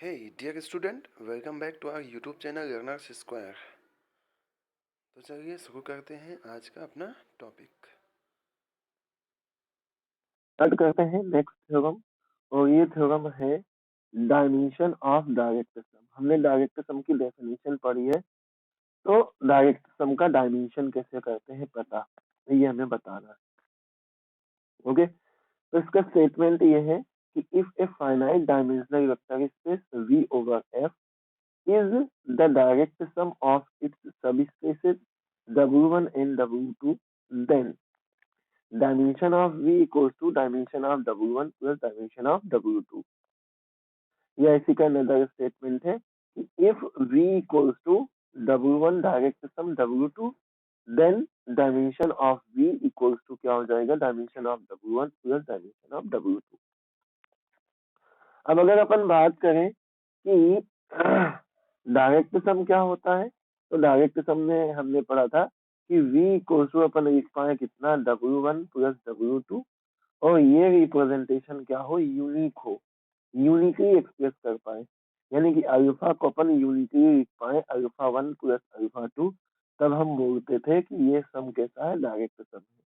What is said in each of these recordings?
Hey, dear student, welcome back to our YouTube channel Learners Square। तो चलिए शुरू करते हैं आज का अपना टॉपिक। स्टार्ट करते हैं नेक्स्ट थ्योरम। और ये थ्योरम है डायमेंशन ऑफ डायरेक्ट सम। हमने डायरेक्ट सम की डेफिनेशन पढ़ी है, तो डायरेक्ट सम का डायमेंशन कैसे करते हैं पता, ये हमें बताना है। ओके, तो इसका स्टेटमेंट ये है कि if A finite dimensional vector space V over F is the direct sum of its subspaces W1 and W2, then dimension of V equals to dimension of W1 plus dimension of W2। या इसी का another statement है कि if V equals to W1 direct sum W2, then dimension of V equals to क्या हो जाएगा, dimension of W1 plus dimension of W2। अब अगर अपन बात करें कि डायरेक्ट सम क्या होता है, तो डायरेक्ट सम में हमने पढ़ा था कि V इक्वल्स टू अपन लिख पाए कितना, W1 प्लस W2, और ये रिप्रेजेंटेशन क्या हो, यूनिक हो, यूनिकली एक्सप्रेस कर पाए, यानी कि अल्फा को अपन यूनिकली लिख पाए अल्फा 1 प्लस अल्फा 2, तब हम बोलते थे कि ये सम कैसा है, डायरेक्ट सम है।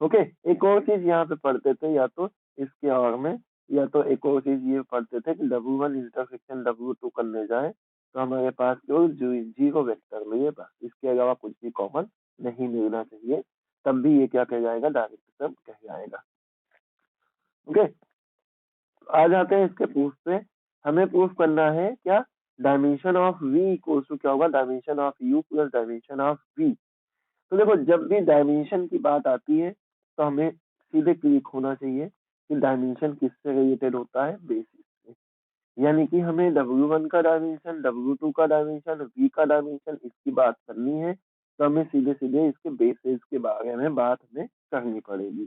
ओके, एक और चीज यहाँ पे पढ़ते थे, या तो इसके और में, या तो एक और चीज ये पढ़ते थे कि W1 इंटरसेक्शन W2 करने जाए तो हमारे पास केवल जीरो वेक्टर मिले बस, इसके अलावा कुछ भी कॉमन नहीं मिलना चाहिए, तब भी ये क्या कह जाएगा, डायरेक्ट सम कह जाएगा। ओके, आ जाते हैं इसके प्रूफ पे। हमें प्रूफ करना है क्या, dimension of V equals to क्या होगा, dimension of U plus dimension of V। तो देखो, जब भी डायमेंशन की बात आती है तो हमें सीधे क्लिक होना चाहिए कि डायमेंशन किससे रिलेटेड होता है, बेसिस से। यानी कि हमें W1 का डायमेंशन, W2 का डायमेंशन, V का डायमेंशन, इसकी बात करनी है, तो हमें सीधे सीधे इसके बेसिस के बारे में बात हमें करनी पड़ेगी।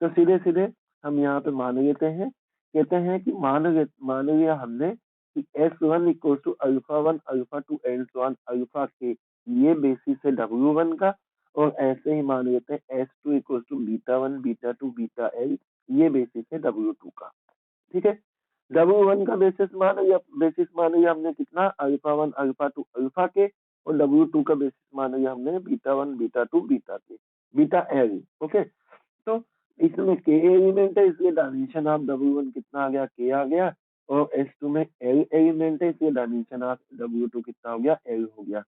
तो सीधे सीधे हम यहाँ पे मान लेते हैं, कहते हैं कि मान लिया हमने कि S1 equal to alpha 1 alpha 2 and so on alpha K, ये बेसिस है W1 का, और ऐसे ही मान लेते हैं S2 equal to beta 1 beta 2 beta L, ये बेसिस है W2 का। ठीक है, W1 का बेसिस मान लिया हमने कितना, अल्फा 1 अल्फा 2 अल्फा के, और W2 का बेसिस मान लिया हमने बीटा 1 बीटा 2 बीटा के, बीटा L। ओके, तो इसमें के एलिमेंट है, इसलिए डायमेंशन ऑफ W1 कितना आ गया, के आ गया, और S2 में L एलिमेंट है, इसलिए डायमेंशन ऑफ W2 कितना हो गया, L हो गया।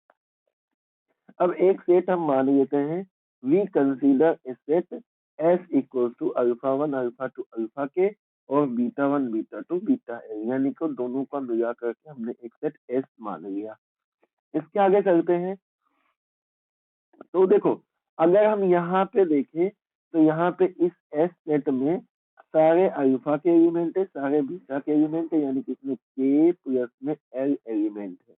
अब एक सेट हम मान लेते हैं, we consider a set S equal to alpha 1 alpha 2 alpha K, और बीटा 1 बीटा 2 बीटा L, यानी कि दोनों का मिला करके हमने एक सेट S मान लिया। इसके आगे चलते हैं, तो देखो, अगर हम यहाँ पे देखें तो यहाँ पे इस एस सेट में सारे अल्फा के एलिमेंट है, सारे बीटा के एलिमेंट है, यानी कि इसमें के प्लस में एल एलिमेंट है।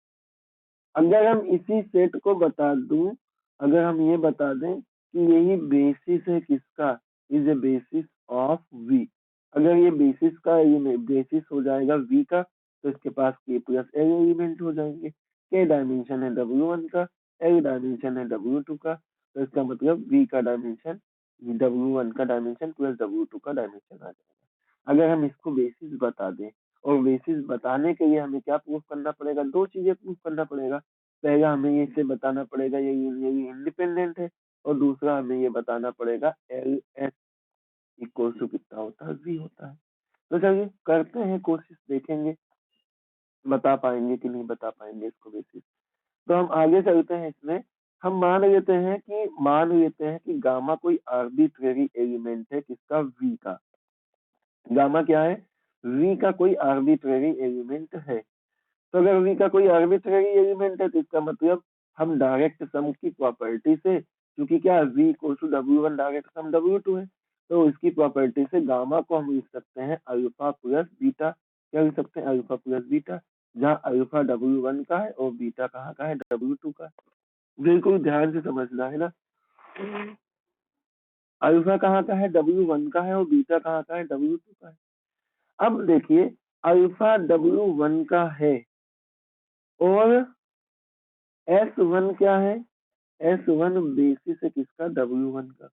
अगर हम इसी सेट को बता दूं, अगर हम ये बता दें कि यही बेसिस है किसका, is a basis of V, अगर ये बेसिस का ये बेसिस हो जाएगा वी का, तो इसके पास के प्लस एल एलिमेंट हो जाएंगे। के डायमेंशन है W1 का, एल डायमेंशन है W2 का, तो इसका मतलब V का डायमेंशन W1 का डायमेंशन प्लस W2 का डायमेंशन आ जाएगा। अगर हम इसको बेसिस बता दें, और बेसिस बताने के लिए हमें क्या प्रूफ करना पड़ेगा, दो चीजें प्रूफ करना पड़ेगा। पहला हमें ये से बताना पड़ेगा ये इंडिपेंडेंट है, और दूसरा हमें ये बताना पड़ेगा एल एस इक्वल टू कितना होता है, V होता है। तो चलिए करते हैं कोशिश, देखेंगे बता पाएंगे कि नहीं बता पाएंगे इसको बेसिस। तो हम आगे चलते हैं, इसमें हम मान लेते हैं कि गामा कोई आर्बिट्रेरी एलिमेंट है किसका, V का। गामा क्या है, V का कोई आर्बिट्रेरी एलिमेंट है। तो अगर V का कोई आर्बिट्रेरी एलिमेंट है, तो इसका मतलब हम डायरेक्ट सम की प्रॉपर्टी से, क्योंकि क्या V equal to W1 direct sum W2 है, तो इसकी प्रॉपर्टी से गामा को हम लिख सकते हैं अल्फा प्लस बीटा। क्या लिख सकते हैं, अल्फा प्लस बीटा, जहाँ अल्फा W1 का है और बीटा कहाँ का है, W2 का। बिल्कुल ध्यान से समझना है ना, अल्फा कहाँ का है, W1 का है, और बीटा कहाँ का है, W2 का है। अब देखिए, अल्फा W1 का है, और S1 क्या है, S1 बेसिस है किसका, W1 का।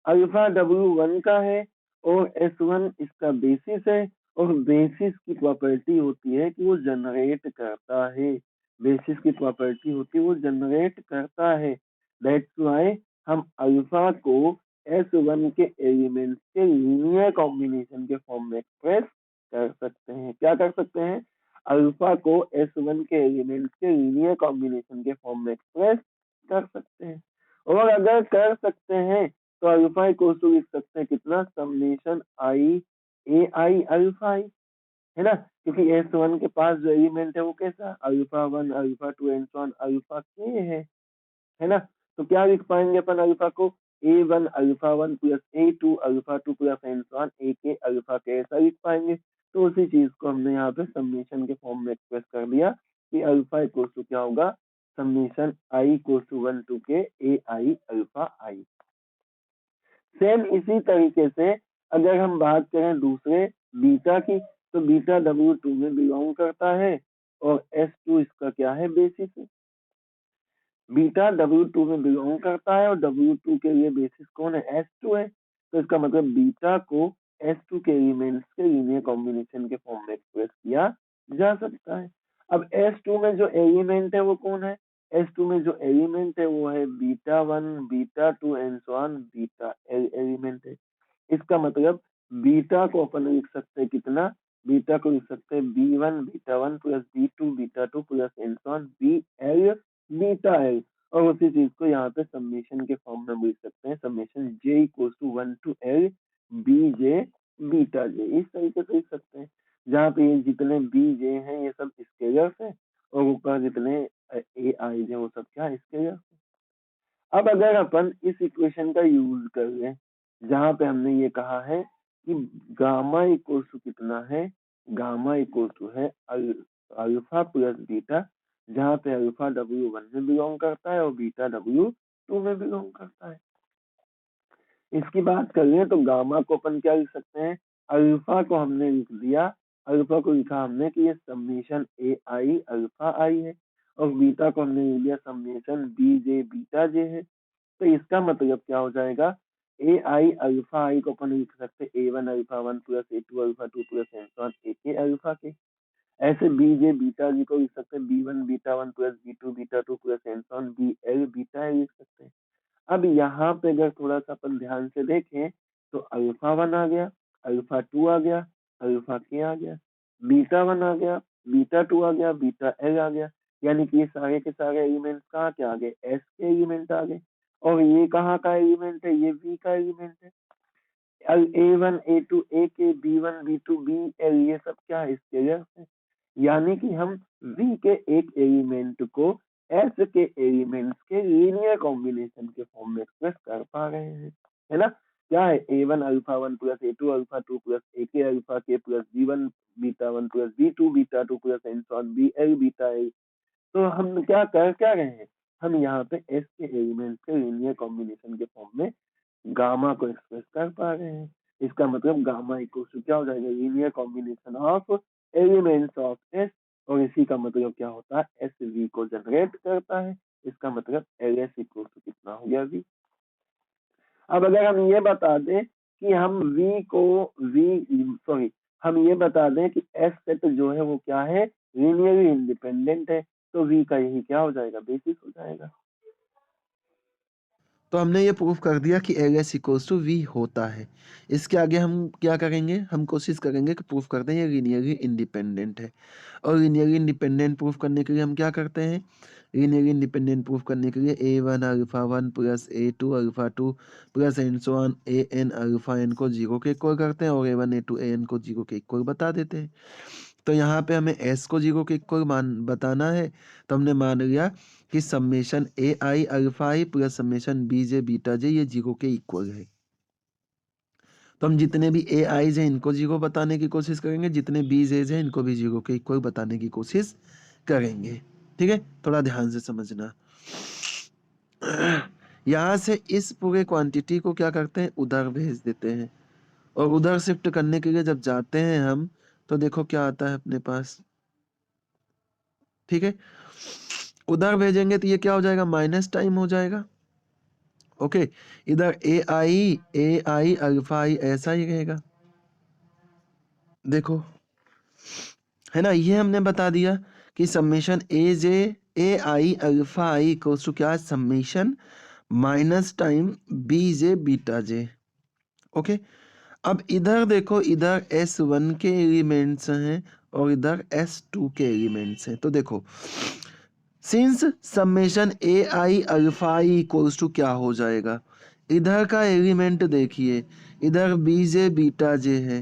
अल्फा W1 का है, और S1 इसका बेसिस है, और बेसिस की प्रॉपर्टी होती है कि वो जनरेट करता है। बेसिस की प्रॉपर्टी होती है वो जनरेट करता है। दैट्स व्हाई हम अल्फा को S1 के एलिमेंट्स के लीनियर कॉम्बिनेशन के फॉर्म में एक्सप्रेस कर सकते हैं। क्या कर सकते हैं? अल्फा को S1 के एलिमेंट्स के लीनियर कॉम्बिनेशन के फॉर्म में एक्सप्रेस कर सकते हैं। और अगर कर सकते हैं तो अल्फा इक्वल टू लिख सकते हैं कितना? Summation I A I alpha आई, है ना? क्योंकि S1 के पास जो एलिमेंट है वो कैसा? Alpha 1 alpha 2 and so on alpha के है ना? तो क्या लिख पाएंगे अपन अल्फा को? A1 alpha 1 plus A2 alpha 2 plus and so on A के अल्फा के, ऐसा लिख पाएंगे। तो उसी चीज को हमने यहाँ पे समेशन के फॉर्म में एक्सप्रेस कर दिया कि अल्फा इक्वल टू क्या होगा? Summation I equal to 1 to K A I alpha I. Same इसी तरीके से अगर हम बात करें दूसरे बीटा की, तो बीटा W2 में बिलोंग करता है और S2 इसका क्या है? बेसिस है। बीटा W2 में बिलोंग करता है और W2 के लिए बेसिस कौन है? S2 है। तो इसका मतलब बीटा को S2 के एलिमेंट्स के लीनियर कॉम्बिनेशन के फॉर्म में एक्सप्रेस किया जा सकता है। अब S2 में जो एलिमेंट है वो कौन है? S2 में जो एलिमेंट है वो है beta 1 beta 2 and so on beta element है। इसका मतलब बीटा को अपन लिख सकते हैं कितना? बीटा को लिख सकते हैं B1 beta 1 plus B2 beta 2 plus and so on BL beta L. और उसी चीज को यहाँ पे समेशन के फॉर्म में लिख सकते हैं, summation J equal to 1 to L BJ beta J, इस तरीके से लिख सकते हैं। जहाँ पे ये जितने BJ हैं ये सब स्केलर्स हैं और ऊपर जितने AI हैं वो सब क्या? स्केलर्स। अब अगर अपन इस इक्वेशन का यूज कर लें जहां पे हमने ये कहा है कि गामा इक्वल टू कितना है? गामा इक्वल टू है अल्फा प्लस बीटा, जहां पे अल्फा W1 में बिलोंग करता है और बीटा W2 में बिलोंग करता है। इसकी बात कर लें तो गामा को अपन क्या लिख सकते हैं? अल्फा को हमने लिख दिया, अल्फा को लिखा हमने कि ये समेशन ए आई अल्फा आई है और बीटा को हमने लिख दिया summation B J beta J है। तो इसका मतलब क्या हो जाएगा? ए आई अल्फा आई को अपन लिख सकते हैं A1 alpha 1 plus A2 alpha 2 plus and so on A K alpha के। ऐसे बीजे बीटा जी को लिख सकते हैं B1 beta 1 plus B2 beta 2 plus and so on BL beta L लिख सकते हैं। अब यहाँ पे अगर थोड़ा सा अपन ध्यान से देखें तो अल्फा 1 आ गया, अल्फा 2 आ गया, अल्फा के आ गया, बीटा 1 आ गया, बीटा 2 आ गया, बीटा एल आ गया। यानी कि ये सारे के सारे एलिमेंट्स कहाँ के आ गए? एस के एलिमेंट आ गए। और ये कहाँ का एलिमेंट है? ये वी का एलिमेंट है। A1 A2 A के B1 B2 BL ये सब क्या है? स्केलर्स है। यानी कि हम V के एक एलिमेंट को S के एलिमेंट्स के लीनियर कॉम्बिनेशन के फॉर्म में एक्सप्रेस कर पा रहे हैं, है ना? क्या है? A1 alpha 1 plus A2 alpha 2 plus A के अल्फा के plus B1 beta 1 plus B2 beta 2 plus and so on BL beta L. तो हम क्या रहे हैं? हम यहाँ पे S के एलिमेंट्स के लीनियर कॉम्बिनेशन के फॉर्म में गामा को एक्सप्रेस कर पा रहे हैं। इसका मतलब गामा इक्वल टू क्या हो जाएगा? Linear combination of elements of S. और इसी का मतलब क्या होता है? एस वी को जनरेट करता है। इसका मतलब एल एस इक्वल टू कितना हो गया? वी। अब अगर हम ये बता दें कि हम ये बता दें कि एस सेट जो है वो क्या है? लीनियरली इंडिपेंडेंट है। तो वी का यही क्या हो जाएगा? बेसिस हो जाएगा। तो हमने ये प्रूफ कर दिया कि L S equals to V होता है। इसके आगे हम क्या करेंगे? हम कोशिश करेंगे कि प्रूफ कर दें ये लीनियरली इंडिपेंडेंट है। और लीनियरली इंडिपेंडेंट प्रूफ करने के लिए हम क्या करते हैं? लीनियरली इंडिपेंडेंट प्रूफ करने के लिए A1 alpha 1 plus A2 alpha 2 plus and so on AN alpha n को 0 के इक्वल करते हैं और A1 A2 AN को 0 के इक्वल बता देते हैं। तो यहाँ पे हमें S को 0 के इक्वल बताना है। तो हमने मान लिया कि summation A I alpha I plus summation B J beta J ये 0 के इक्वल है। तो हम जितने भी ए आईज हैं इनको 0 बताने की कोशिश करेंगे, जितने बी जेज हैं इनको भी 0 के इक्वल बताने की कोशिश करेंगे। ठीक है, थोड़ा ध्यान से समझना। यहाँ से इस पूरे क्वांटिटी को क्या करते हैं? उधर भेज देते हैं। और उधर शिफ्ट करने के लिए जब जाते हैं हम, तो देखो क्या आता है अपने पास। ठीक है, उधर भेजेंगे तो ये क्या हो जाएगा? माइनस टाइम हो जाएगा। ओके, इधर ए आई अल्फा आई ऐसा ही रहेगा। देखो, है ना, ये हमने बता दिया कि summation A I alpha I equals to क्या है, summation minus time B J beta J. Okay, अब इधर देखो, इधर S1 के एलिमेंट्स हैं और इधर S2 के एलिमेंट्स हैं। तो देखो, since summation A I alpha I equals to क्या हो जाएगा, इधर का एलिमेंट देखिए, इधर बी जे बीटा जे है,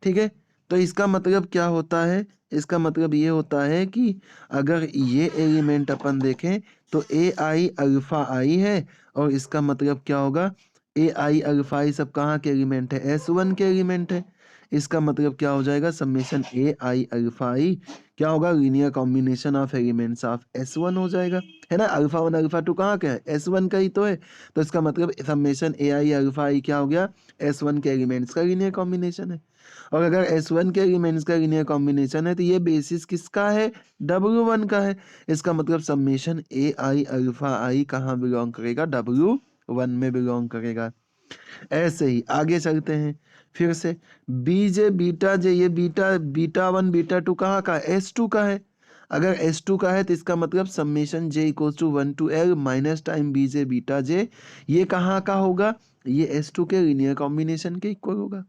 ठीक है। तो इसका मतलब क्या होता है, इसका मतलब ये होता है कि अगर ये एलिमेंट अपन देखें तो ए आई अल्फा आई है, और इसका मतलब क्या होगा, ए आई अल्फा आई सब कहाँ के एलिमेंट है, S1 के एलिमेंट है। इसका मतलब क्या हो जाएगा, समेशन ए आई अल्फा आई क्या होगा, linear combination of elements of S1 हो जाएगा, है ना। अल्फा वन अल्फा टू कहाँ का है, S1 का ही तो है। तो इसका मतलब समेशन ए आई अल्फा आई क्या हो गया, S1 के एलिमेंट्स का लीनियर कॉम्बिनेशन है। और अगर S1 के एलिमेंट्स का लीनियर कॉम्बिनेशन है तो ये बेसिस किसका है, W1 का है। इसका मतलब समेशन ए आई अल्फा आई कहाँ बिलोंग करेगा, W1 में बिलोंग करेगा। ऐसे ही आगे चलते हैं, फिर से बी जे बीटा जे, ये beta beta one beta to कहाँ का है, S2 का है। अगर S2 का है तो इसका मतलब summation J equals to 1 to L minus time B J beta J, ये कहाँ का होगा, ये S2 के लीनियर कॉम्बिनेशन के इक्वल होगा।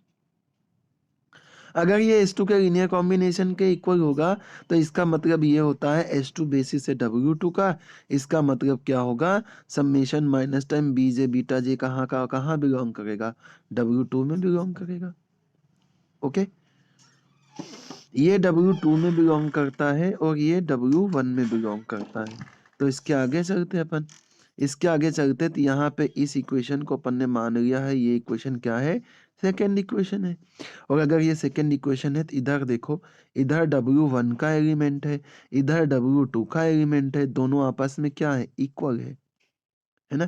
अगर ये S2 के लीनियर कॉम्बिनेशन के इक्वल होगा तो इसका मतलब ये होता है S2 बेसिस है W2 का। इसका मतलब क्या होगा, summation minus time B J beta J कहाँ का कहाँ बिलोंग करेगा, W2 में बिलोंग करेगा। ओके, ये W2 में बिलोंग करता है और ये W1 में बिलोंग करता है। तो इसके आगे चलते हैं अपन, इसके आगे चलते तो यहाँ पे इस इक्वेशन को अपन ने मान लिया है, ये इक्वेशन क्या है, सेकेंड इक्वेशन है। और अगर ये सेकेंड इक्वेशन है तो इधर देखो, इधर W1 का एलिमेंट है, इधर W2 का एलिमेंट है, दोनों आपस में क्या है, इक्वल है ना।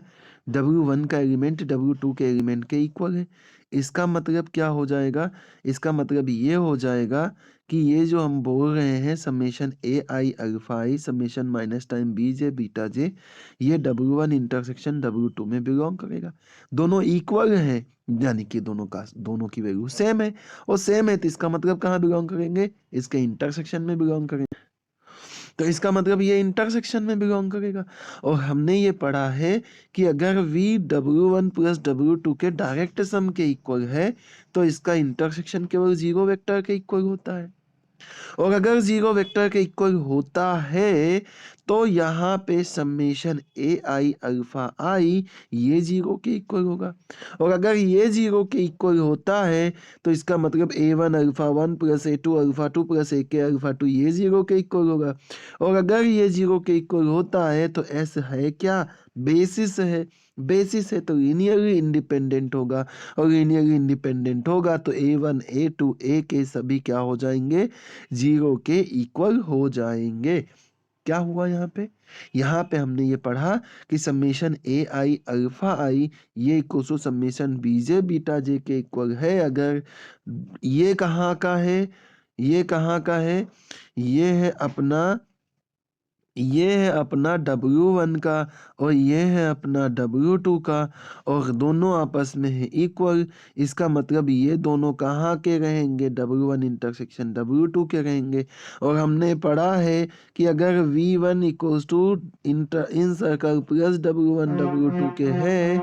W1 का एलिमेंट W2 के एलिमेंट के इक्वल है। इसका मतलब क्या हो जाएगा, इसका मतलब ये हो जाएगा कि ये जो हम बोल रहे हैं summation A I alpha I summation minus time B J beta J, ये W1 इंटरसेक्शन W2 में बिलोंग करेगा। दोनों इक्वल हैं, यानी कि दोनों की वैल्यू सेम है, और सेम है तो इसका मतलब कहाँ बिलोंग करेंगे, इसके इंटरसेक्शन में बिलोंग करेंगे। तो इसका मतलब ये इंटरसेक्शन में बिलोंग करेगा। और हमने ये पढ़ा है कि अगर v W1 प्लस W2 के डायरेक्ट सम के इक्वल है तो इसका इंटरसेक्शन केवल जीरो वेक्टर के इक्वल होता है। और अगर जीरो वेक्टर के इक्वल होता है तो यहाँ पे summation A I alpha I ये जीरो के इक्वल होगा। और अगर ये जीरो के इक्वल होता है तो इसका मतलब A1 alpha one plus A2 alpha two plus AK alpha two ये जीरो के इक्वल होगा। और अगर ये जीरो के इक्वल होता है तो S है क्या, बेसिस है। बेसिस है तो लीनियरली इंडिपेंडेंट होगा, और लीनियरली इंडिपेंडेंट होगा तो A1 A2 AK सभी क्या हो जाएंगे, जीरो के इक्वल हो जाएंगे। क्या हुआ यहाँ पे, यहाँ पे हमने ये पढ़ा कि summation A I alpha I ये equal to summation B J beta J के इक्वल है। अगर ये कहाँ का है, ये कहाँ का है, ये है अपना, ये है अपना W1 का, और ये है अपना W2 का, और दोनों आपस में है इक्वल। इसका मतलब ये दोनों कहाँ के रहेंगे, W1 इंटरसेक्शन W2 के रहेंगे। और हमने पढ़ा है कि अगर V1 equals to in circle plus W1 W2 के है,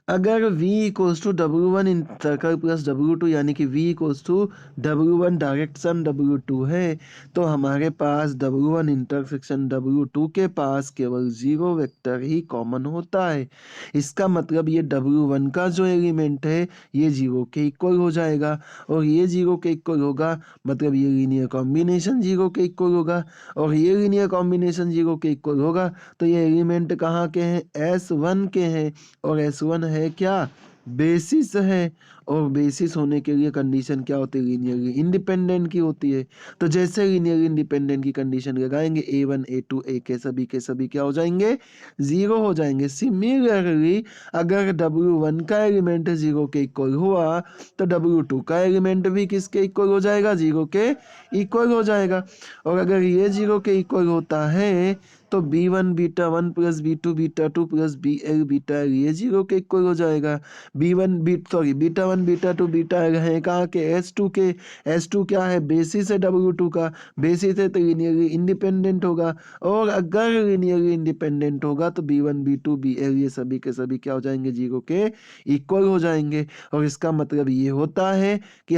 अगर v equals to W1 in circle plus W2 यानी कि v equals to W1 direct sum W2 है, तो हमारे पास W1 इंटरसेक्शन W2 के पास केवल जीरो वेक्टर ही कॉमन होता है। इसका मतलब ये W1 का जो एलिमेंट है ये जीरो के इक्वल हो जाएगा, और ये जीरो के इक्वल होगा मतलब ये लीनियर कॉम्बिनेशन जीरो के इक्वल होगा, और ये लीनियर कॉम्बिनेशन जीरो के इक्वल होगा तो ये एलिमेंट कहाँ के हैं, S1 के हैं। और S1 है क्या, बेसिस है, और बेसिस होने के लिए कंडीशन क्या होती है, लीनियरली इंडिपेंडेंट की होती है। तो जैसे लीनियरली इंडिपेंडेंट की कंडीशन लगाएंगे A1 A2 AK के सभी क्या हो जाएंगे, जीरो हो जाएंगे। सिमिलरली अगर W1 का एलिमेंट जीरो के इक्वल हुआ तो W2 का एलिमेंट भी किसके इक्वल हो जाएगा, जीरो के इक्वल हो जाएगा। और अगर ये जीरो के इक्वल होता है तो B1 beta one plus B2 beta two plus BL beta L ये जीरो के इक्वल हो जाएगा। B1 beta one beta two beta L हैं कहाँ के, S2 के। S2 क्या है, बेसिस है W2 का, बेसिस है तो लीनियरली इंडिपेंडेंट होगा, और अगर लीनियरली इंडिपेंडेंट होगा तो B1 B2 BL ये सभी के सभी क्या हो जाएंगे, 0 के इक्वल हो जाएंगे। और इसका मतलब ये होता है कि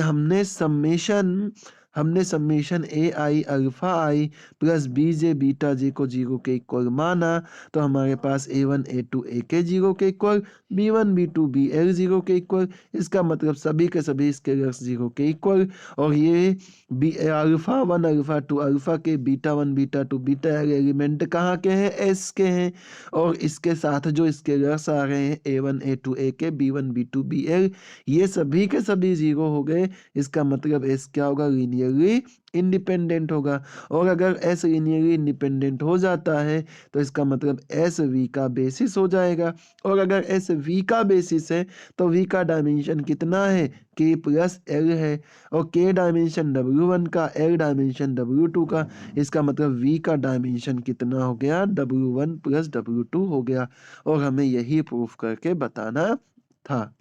हमने summation A I alpha I plus B J beta J को 0 के इक्वल माना, तो हमारे पास A1 A2 ए के 0 के इक्वल, B1 B2 BL 0 के इक्वल। इसका मतलब सभी के सभी स्केलर्स 0 के इक्वल। और ये alpha one alpha two alpha K, beta one beta two beta element कहाँ के हैं, S के हैं। और इसके साथ जो स्केलर्स आ रहे हैं A1 A2 ए के, B1 B2 BL, ये सभी के सभी 0 हो गए। इसका मतलब S क्या होगा, लीनियरली इंडिपेंडेंट होगा। और अगर S लीनियरली इंडिपेंडेंट हो जाता है तो इसका मतलब S V का बेसिस हो जाएगा। और अगर S V का बेसिस है तो V का डायमेंशन कितना है, K प्लस L है। और K डायमेंशन W1 का, L डायमेंशन W2 का। इसका मतलब V का डायमेंशन कितना हो गया, W1 प्लस W2 हो गया। और हमें यही प्रूफ करके बताना था।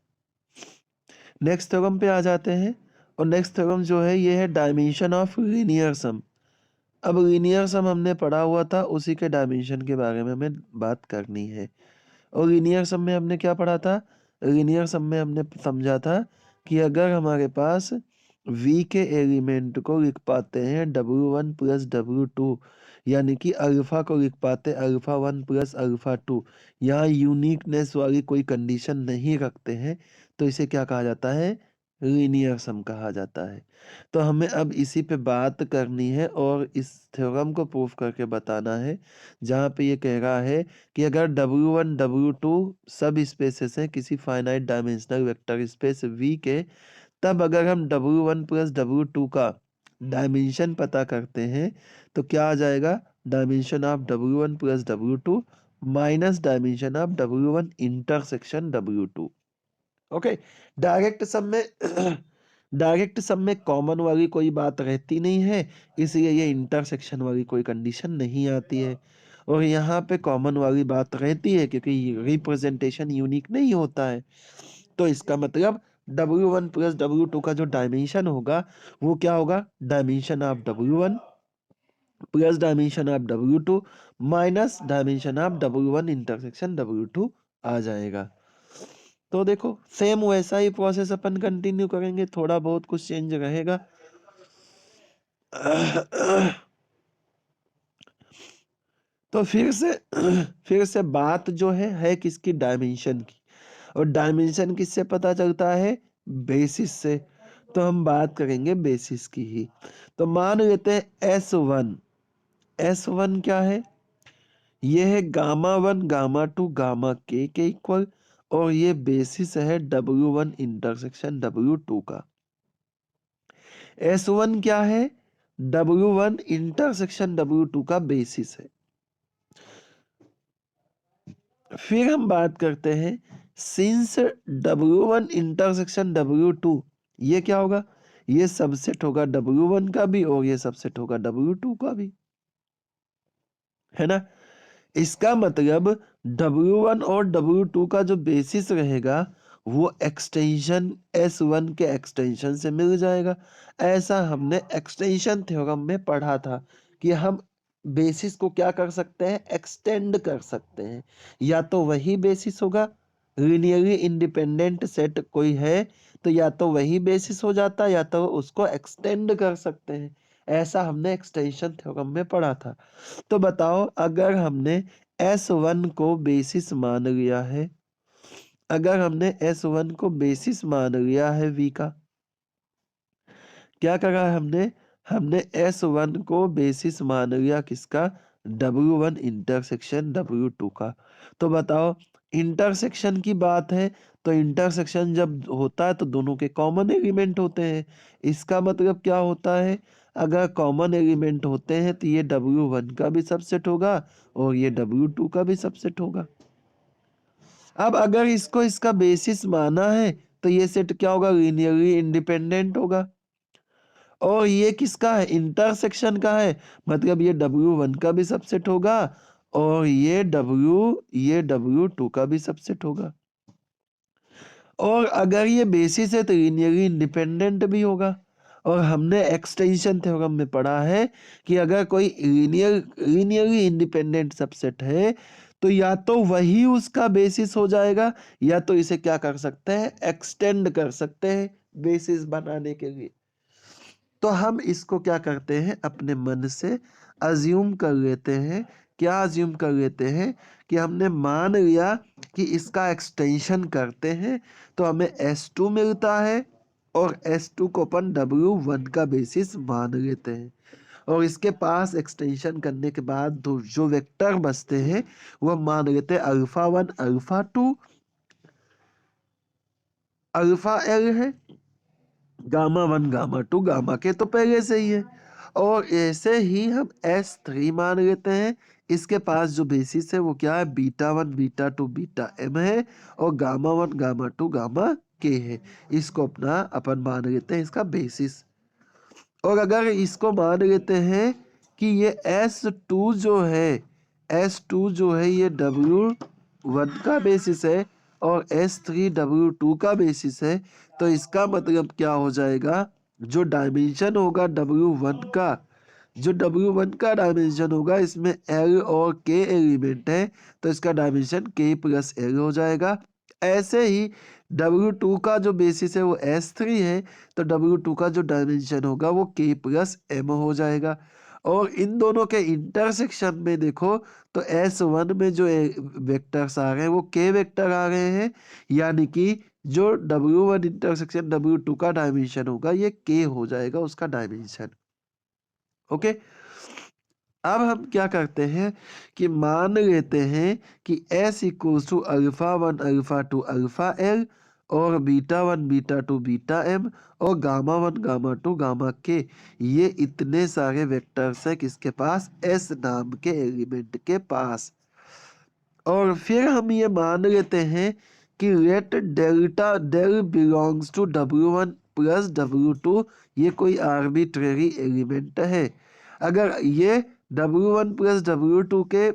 नेक्स्ट थ्योरम पे आ जाते हैं। और नेक्स्ट थ्योरम जो है ये है डायमेंशन ऑफ लीनियर सम। अब लीनियर सम हमने पढ़ा हुआ था, उसी के डायमेंशन के बारे में हमें बात करनी है। और लीनियर सम में हमने क्या पढ़ा था, लीनियर सम में हमने समझा था कि अगर हमारे पास V के एलिमेंट को लिख पाते हैं W1 प्लस W2, यानी कि अल्फा को लिख पाते अल्फा 1 प्लस अल्फा 2, यहाँ यूनिकनेस वाली कोई कंडीशन नहीं रखते हैं, तो इसे क्या कहा जाता है, लीनियर सम कहा जाता है। तो हमें अब इसी पे बात करनी है और इस थ्योरम को प्रूफ करके बताना है, जहाँ पे ये कह रहा है कि अगर W1 W2 सब स्पेसेस हैं किसी finite dimensional vector space V के, तब अगर हम W1 प्लस W2 का डायमेंशन पता करते हैं तो क्या आ जाएगा, dimension of W1 plus W2 minus dimension of W1 intersection W2। Okay, direct sum में डायरेक्ट सम में कॉमन वाली कोई बात रहती नहीं है, इसलिए ये इंटरसेक्शन वाली कोई कंडीशन नहीं आती है। और यहाँ पे कॉमन वाली बात रहती है क्योंकि रिप्रेजेंटेशन यूनिक नहीं होता है। तो इसका मतलब W1 प्लस W2 का जो डायमेंशन होगा वो क्या होगा, dimension of W1 plus dimension of W2 minus dimension of W1 intersection W2 आ जाएगा। तो देखो सेम वैसा ही प्रोसेस अपन कंटिन्यू करेंगे, थोड़ा बहुत कुछ चेंज रहेगा। तो फिर से बात जो है किसकी, डायमेंशन की। और डायमेंशन किससे पता चलता है, बेसिस से। तो हम बात करेंगे बेसिस की ही। तो मान लेते हैं S1 क्या है, ये है गामा 1 गामा 2 गामा के इक्वल, और ये बेसिस है W1 इंटरसेक्शन W2 का। S1 क्या है, W1 इंटरसेक्शन W2 का बेसिस है। फिर हम बात करते हैं सिंस W1 इंटरसेक्शन W2, ये क्या होगा, ये सबसेट होगा W1 का भी और ये सबसेट होगा W2 का भी, है ना। इसका मतलब W1 और W2 का जो बेसिस रहेगा वो एक्सटेंशन S1 के एक्सटेंशन से मिल जाएगा। ऐसा हमने एक्सटेंशन थ्योरम में पढ़ा था कि हम बेसिस को क्या कर सकते हैं, एक्सटेंड कर सकते हैं। या तो वही बेसिस होगा, लीनियरली इंडिपेंडेंट सेट कोई है तो या तो वही बेसिस हो जाता या तो उसको एक्सटेंड कर सकते हैं। ऐसा हमने एक्सटेंशन थ्योरम में पढ़ा था। तो बताओ अगर हमने S1 को बेसिस मान लिया है, अगर हमने S1 को बेसिस मान लिया है V का, क्या करा हमने S1 को बेसिस मान लिया किसका, W1 इंटरसेक्शन W2 का। तो बताओ इंटरसेक्शन की बात है, तो इंटरसेक्शन जब होता है तो दोनों के कॉमन एलिमेंट होते हैं। इसका मतलब क्या होता है, अगर कॉमन एलिमेंट होते हैं तो ये W1 का भी सबसेट होगा और ये W2 का भी सबसेट होगा। अब अगर इसको इसका बेसिस माना है तो ये सेट क्या होगा, लीनियरली इंडिपेंडेंट होगा। और ये किसका है, इंटरसेक्शन का है, मतलब ये W1 का भी सबसेट होगा और ये W2 का भी सबसेट होगा। और अगर ये बेसिस है तो लीनियरली इंडिपेंडेंट भी होगा। और हमने एक्सटेंशन थ्योरम में पढ़ा है कि अगर कोई लीनियरली इंडिपेंडेंट सबसेट है तो या तो वही उसका बेसिस हो जाएगा, या तो इसे क्या कर सकते हैं, एक्सटेंड कर सकते हैं बेसिस बनाने के लिए। तो हम इसको क्या करते हैं, अपने मन से अज्यूम कर लेते हैं। क्या अज्यूम कर लेते हैं कि हमने मान लिया कि इसका एक्सटेंशन करते हैं तो हमें S2 मिलता है, और S2 को अपन W1 का बेसिस मान लेते हैं। और इसके पास एक्सटेंशन करने के बाद जो वेक्टर बचते हैं वो मान लेते हैं अल्फा 1 अल्फा 2 अल्फा L है, गामा 1 गामा 2 गामा के तो पहले से ही है। और ऐसे ही हम S3 मान लेते हैं। इसके पास जो बेसिस है वो क्या है, बीटा 1 बीटा 2 बीटा M है, और गामा 1 गामा 2 गामा के है। इसको अपना अपन मान लेते हैं इसका बेसिस। और अगर इसको मान लेते हैं कि ये S2 जो है, S2 जो है ये W1 का बेसिस है, और S3 W2 का बेसिस है, तो इसका मतलब क्या हो जाएगा, जो डायमेंशन होगा W1 का, जो W1 का डायमेंशन होगा, इसमें L और K एलिमेंट है, तो इसका डायमेंशन K प्लस L हो जाएगा। ऐसे ही W2 का जो बेसिस है वो S3 है, तो W2 का जो डायमेंशन होगा वो K प्लस M हो जाएगा। और इन दोनों के इंटरसेक्शन में देखो तो S1 में जो वेक्टर्स आ रहे हैं वो K वेक्टर आ रहे हैं, यानी कि जो W1 इंटरसेक्शन W2 का डायमेंशन होगा ये K हो जाएगा उसका डायमेंशन। ओके, अब हम क्या करते हैं कि मान लेते हैं कि S equals to alpha 1 alpha 2 alpha L, और बीटा 1 बीटा 2 बीटा M, और गामा 1 गामा 2 गामा K, ये इतने सारे वेक्टर्स हैं किसके पास, S नाम के एलिमेंट के पास। और फिर हम ये मान लेते हैं कि let delta del belongs to W1 plus W2, ये कोई आर्बिट्रेरी एलिमेंट है। अगर ये W1 प्लस W2 के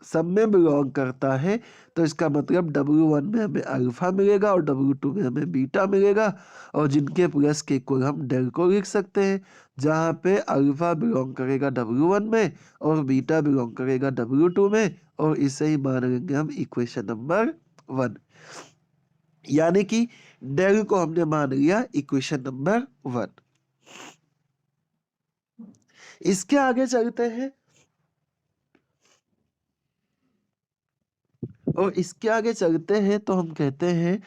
सब में बिलोंग करता है तो इसका मतलब W1 में हमें अल्फा मिलेगा और W2 में हमें बीटा मिलेगा, और जिनके प्लस के को हम डेल को लिख सकते हैं, जहाँ पे अल्फा बिलोंग करेगा W1 में और बीटा बिलोंग करेगा W2 में, और इसे ही मान लेंगे हम इक्वेशन नंबर 1। यानी कि डेल को हमने मान लिया इक्वेशन नंबर 1। इसके आगे चलते हैं, और इसके आगे चलते हैं तो हम कहते हैं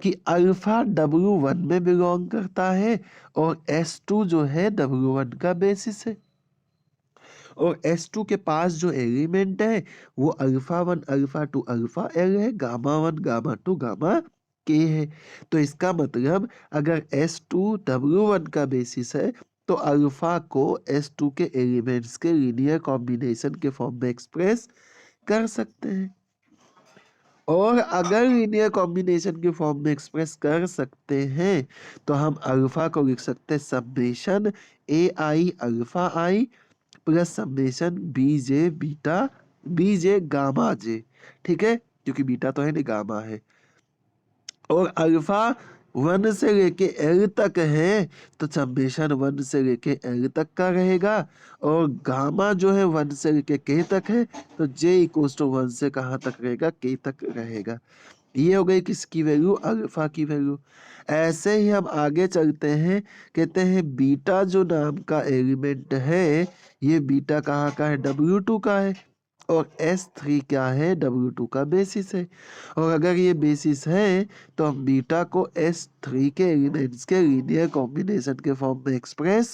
कि अल्फा W1 में बिलोंग करता है, और S2 जो है W1 का बेसिस है, और S2 के पास जो एलिमेंट है वो अल्फा 1 अल्फा 2 अल्फा L है, गामा 1 गामा 2 गामा K है। तो इसका मतलब अगर S2 W1 का बेसिस है तो अल्फा को S2 के एलिमेंट्स के लीनियर कॉम्बिनेशन के फॉर्म में एक्सप्रेस कर सकते हैं। और अगर लीनियर कॉम्बिनेशन के फॉर्म में एक्सप्रेस कर सकते हैं तो हम अल्फा को लिख सकते हैं summation AI alpha I plus summation B J gamma J. ठीक है, क्योंकि बीटा तो है नहीं, गामा है। और अल्फा 1 से लेके L तक है तो समेशन 1 से लेके L तक का रहेगा, और गामा जो है 1 से लेके K तक है, तो J इक्वल्स टू 1 से कहाँ तक रहेगा, K तक रहेगा। ये हो गई किसकी वैल्यू, अल्फा की वैल्यू। ऐसे ही हम आगे चलते हैं, कहते हैं बीटा जो नाम का एलिमेंट है, ये बीटा कहाँ का है, W2 का है, और S3 क्या है, W2 का बेसिस है। और अगर ये बेसिस है तो हम बीटा को S3 के एलिमेंट्स के लीनियर कॉम्बिनेशन के फॉर्म में एक्सप्रेस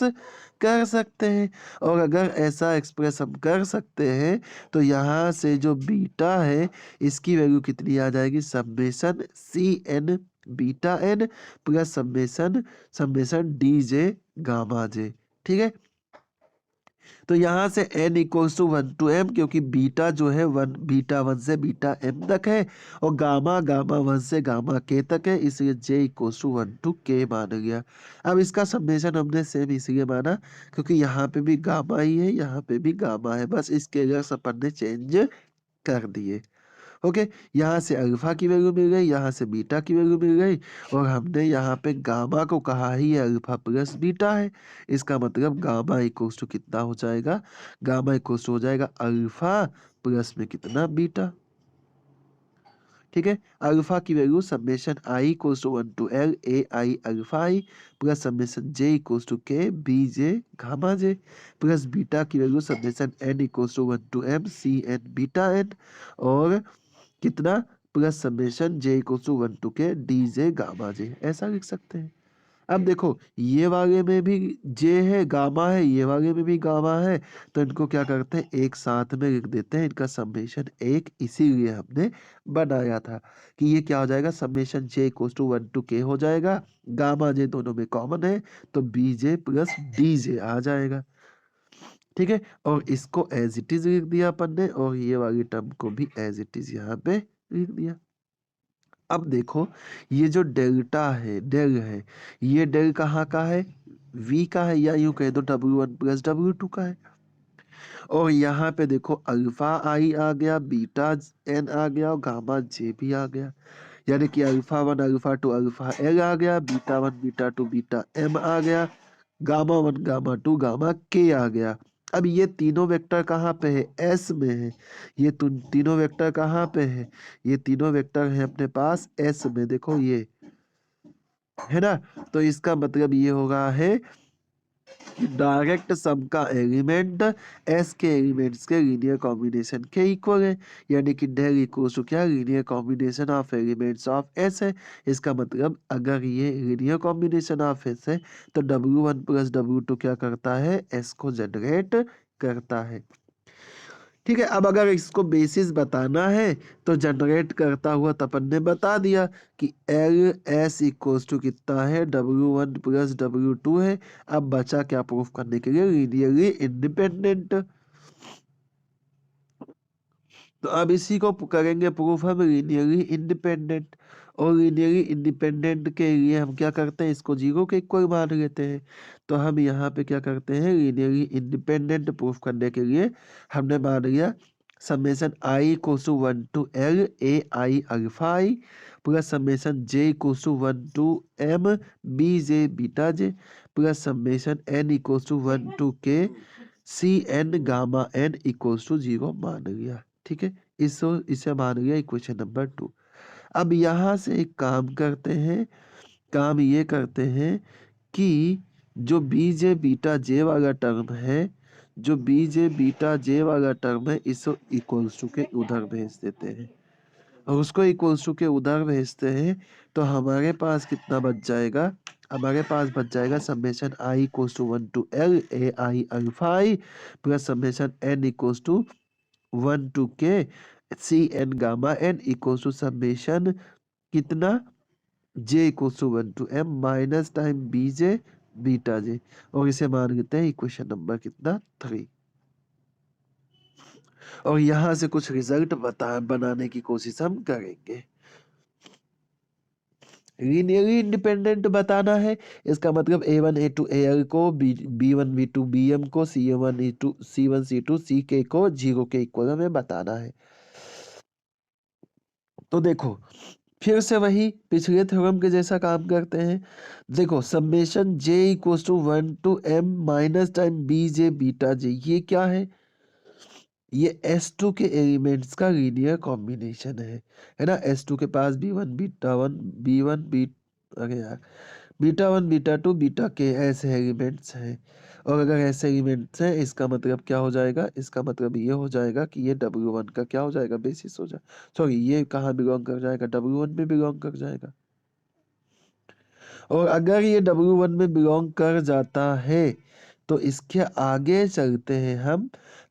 कर सकते हैं। और अगर ऐसा एक्सप्रेस हम कर सकते हैं तो यहाँ से जो बीटा है इसकी वैल्यू कितनी आ जाएगी, summation CN beta N plus summation DJ gamma J। ठीक है, तो यहाँ से n equals to 1 to m, क्योंकि बीटा जो है बीटा 1 से बीटा m तक है, और गामा 1 से गामा k तक है, इसलिए j equals to 1 to k माना गया। अब इसका समेशन हमने सेम इसलिए माना क्योंकि यहाँ पे भी गामा ही है, यहाँ पे भी गामा है, बस इसके अगर अपन ने चेंज कर दिए। ओके, यहाँ से अल्फा की वैल्यू मिल गई, यहाँ से बीटा की वैल्यू मिल गई, और हमने यहाँ पे गामा को कहा ही अल्फा प्लस बीटा है। इसका मतलब गामा इक्वल्स टू कितना हो जाएगा, गामा इक्वल्स टू हो जाएगा अल्फा प्लस में कितना बीटा। ठीक है, अल्फा की value summation I equals to 1 to L A I alpha I plus summation J equals to K B J gamma J plus beta की value summation N equals to 1 to M C N beta N, और कितना plus summation J equals to 1 to K D J gamma J, ऐसा लिख सकते हैं। अब देखो ये वाले में भी जे है, गामा है, ये वाले में भी गामा है, तो इनको क्या करते हैं एक साथ में लिख देते हैं, इनका समेशन एक, इसीलिए हमने बनाया था कि ये क्या हो जाएगा, summation J equals to 1 to K हो जाएगा, गामा जे दोनों में कॉमन है तो B J plus D J आ जाएगा। ठीक है, और इसको एज इट इज लिख दिया अपन ने, और ये वाली टर्म को भी एज इट इज यहाँ पे लिख दिया। अब देखो ये जो डेल्टा है, डेल है, ये डेल कहाँ का है, v का है, या यूं कह दो W1 प्लस W2 का है। और यहाँ पे देखो अल्फा आई आ गया, बीटा एन आ गया, और गामा जे भी आ गया, यानी कि alpha one alpha two alpha L आ गया, beta one beta two beta M आ गया, gamma one gamma two gamma K आ गया। अब ये तीनों वेक्टर कहाँ पे है, एस में है। ये तीनों वेक्टर कहाँ पे है, ये तीनों वेक्टर है अपने पास एस में, देखो ये है ना। तो इसका मतलब ये होगा है डायरेक्ट सम का एलिमेंट एस के एलिमेंट्स के लीनियर कॉम्बिनेशन के इक्वल है, यानी कि डेल इक्वल्स टू क्या, linear combination of elements of S है। इसका मतलब अगर ये लीनियर कॉम्बिनेशन ऑफ एस है तो W1 प्लस W2 क्या करता है, एस को जनरेट करता है। ठीक है, अब अगर इसको बेसिस बताना है तो जनरेट करता हुआ तो अपन ने बता दिया कि एल एस इक्वल्स टू कितना है, W1 प्लस W2 है। अब बचा क्या प्रूफ करने के लिए, लीनियरली इंडिपेंडेंट। तो अब इसी को करेंगे प्रूफ हम लीनियरली इंडिपेंडेंट, और लीनियरली इंडिपेंडेंट के लिए हम क्या करते हैं, इसको जीरो के इक्वल मान लेते हैं। तो हम यहाँ पे क्या करते हैं, लीनियरली इंडिपेंडेंट प्रूफ करने के लिए हमने मान लिया summation I equals to 1 to L A I alpha I plus summation J equals to 1 to M B J beta J plus summation N equals to 1 to K C N gamma N equals to 0 मान लिया। ठीक है, इसे मान लिया equation number 2। अब यहाँ से एक काम करते हैं, काम ये करते हैं कि जो बी जे बीटा जे वाला टर्म है, जो बी जे बीटा जे वाला टर्म है, इसको इक्वल्स टू के उधर भेज देते हैं, और उसको इक्वल्स टू के उधर भेजते हैं तो हमारे पास कितना बच जाएगा, हमारे पास बच जाएगा summation I equals to 1 to L A I alpha I plus summation N equals to 1 to K C N gamma N equals to summation कितना, J equals to 1 to M minus time B J beta J, और इसे मान लेते हैं equation number कितना 3। और यहाँ से कुछ रिजल्ट बनाने की कोशिश हम करेंगे। लीनियरली इंडिपेंडेंट बताना है, इसका मतलब A1 A2 AL को B1 B2 BM को C1 E2 C1 C2 CK को 0 के इक्वल में बताना है। तो देखो फिर से वही पिछले थ्योरम के जैसा काम करते हैं। देखो summation J equals to 1 to M minus time B J beta J, ये क्या है, ये S2 के एलिमेंट्स का लीनियर कॉम्बिनेशन है ना। S2 के पास B1 बीटा 1 B1 बी अरे यार बीटा 1 बीटा 2 बीटा के ऐसे एलिमेंट्स हैं, और अगर ऐसे एलिमेंट्स हैं इसका मतलब क्या हो जाएगा, इसका मतलब ये हो जाएगा कि ये W1 का क्या हो जाएगा, बेसिस हो जाए, सॉरी ये कहाँ बिलोंग कर जाएगा, W1 में बिलोंग कर जाएगा। और अगर ये W1 में बिलोंग कर जाता है तो इसके आगे चलते हैं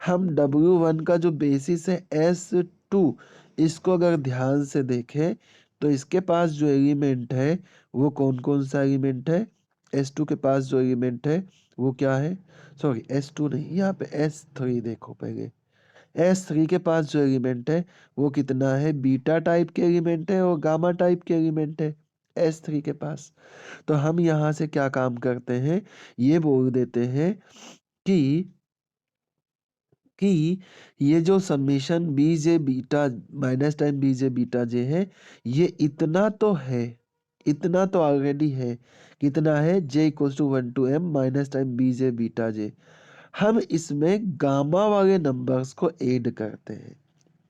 हम W1 का जो बेसिस है S2, इसको अगर ध्यान से देखें तो इसके पास जो एलिमेंट है वो कौन कौन सा एलिमेंट है, S2 के पास जो एलिमेंट है वो क्या है, सॉरी S2 नहीं, यहाँ पे S3 देखो पहले, S3 के पास जो एलिमेंट है वो कितना है, बीटा टाइप के एलिमेंट है और गामा टाइप के एलिमेंट है S3 के पास। तो हम यहाँ से क्या काम करते हैं, ये बोल देते हैं कि कि ये जो summation B J beta minus time B J beta J है, ये इतना तो है, इतना तो ऑलरेडी है। कितना है? J equals to 1 to M minus time B J beta J. हम इसमें गामा वाले नंबर्स को ऐड करते हैं।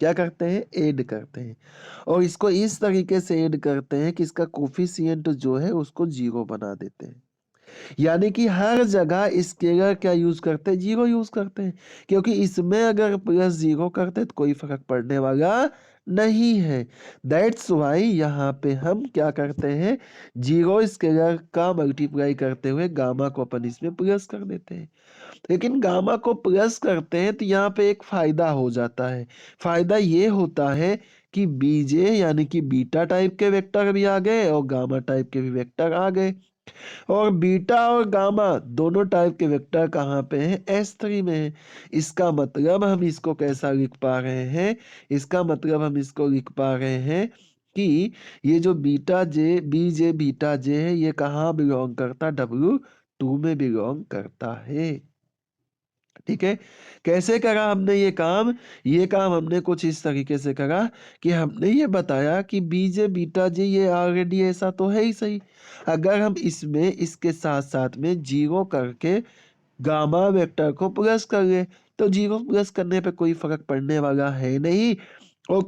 क्या करते हैं? ऐड करते हैं। और इसको इस तरीके से ऐड करते हैं कि इसका कोफिशिएंट जो है उसको जीरो बना देते हैं। यानी कि हर जगह स्केलर क्या यूज करते हैं? जीरो यूज करते हैं, क्योंकि इसमें अगर प्लस जीरो करते तो कोई फर्क पड़ने वाला नहीं है। दैट्स वाई यहाँ पे हम क्या करते हैं? जीरो स्केलर का मल्टीप्लाई करते हुए गामा को अपन इसमें प्लस कर देते हैं। लेकिन गामा को प्लस करते हैं तो यहाँ पे एक फायदा हो जाता है। फायदा ये होता है कि बीजे यानी कि बीटा टाइप के वेक्टर भी आ गए और गामा टाइप के भी वेक्टर आ गए। और बीटा और गामा दोनों टाइप के वेक्टर कहाँ पे हैं? S3 में है। इसका मतलब हम इसको कैसा लिख पा रहे हैं? इसका मतलब हम इसको लिख पा रहे हैं कि ये जो beta J B J beta J है, ये कहाँ बिलोंग करता है? W2 में बिलोंग करता है। ठीक है। कैसे करा हमने ये काम? ये काम हमने कुछ इस तरीके से करा कि हमने ये बताया कि बीजे बीटा जे ये ऑलरेडी ऐसा तो है ही सही। अगर हम इसमें इसके साथ साथ में जीरो करके गामा वेक्टर को प्लस कर ले, तो जीरो प्लस करने पे कोई फर्क पड़ने वाला है नहीं। और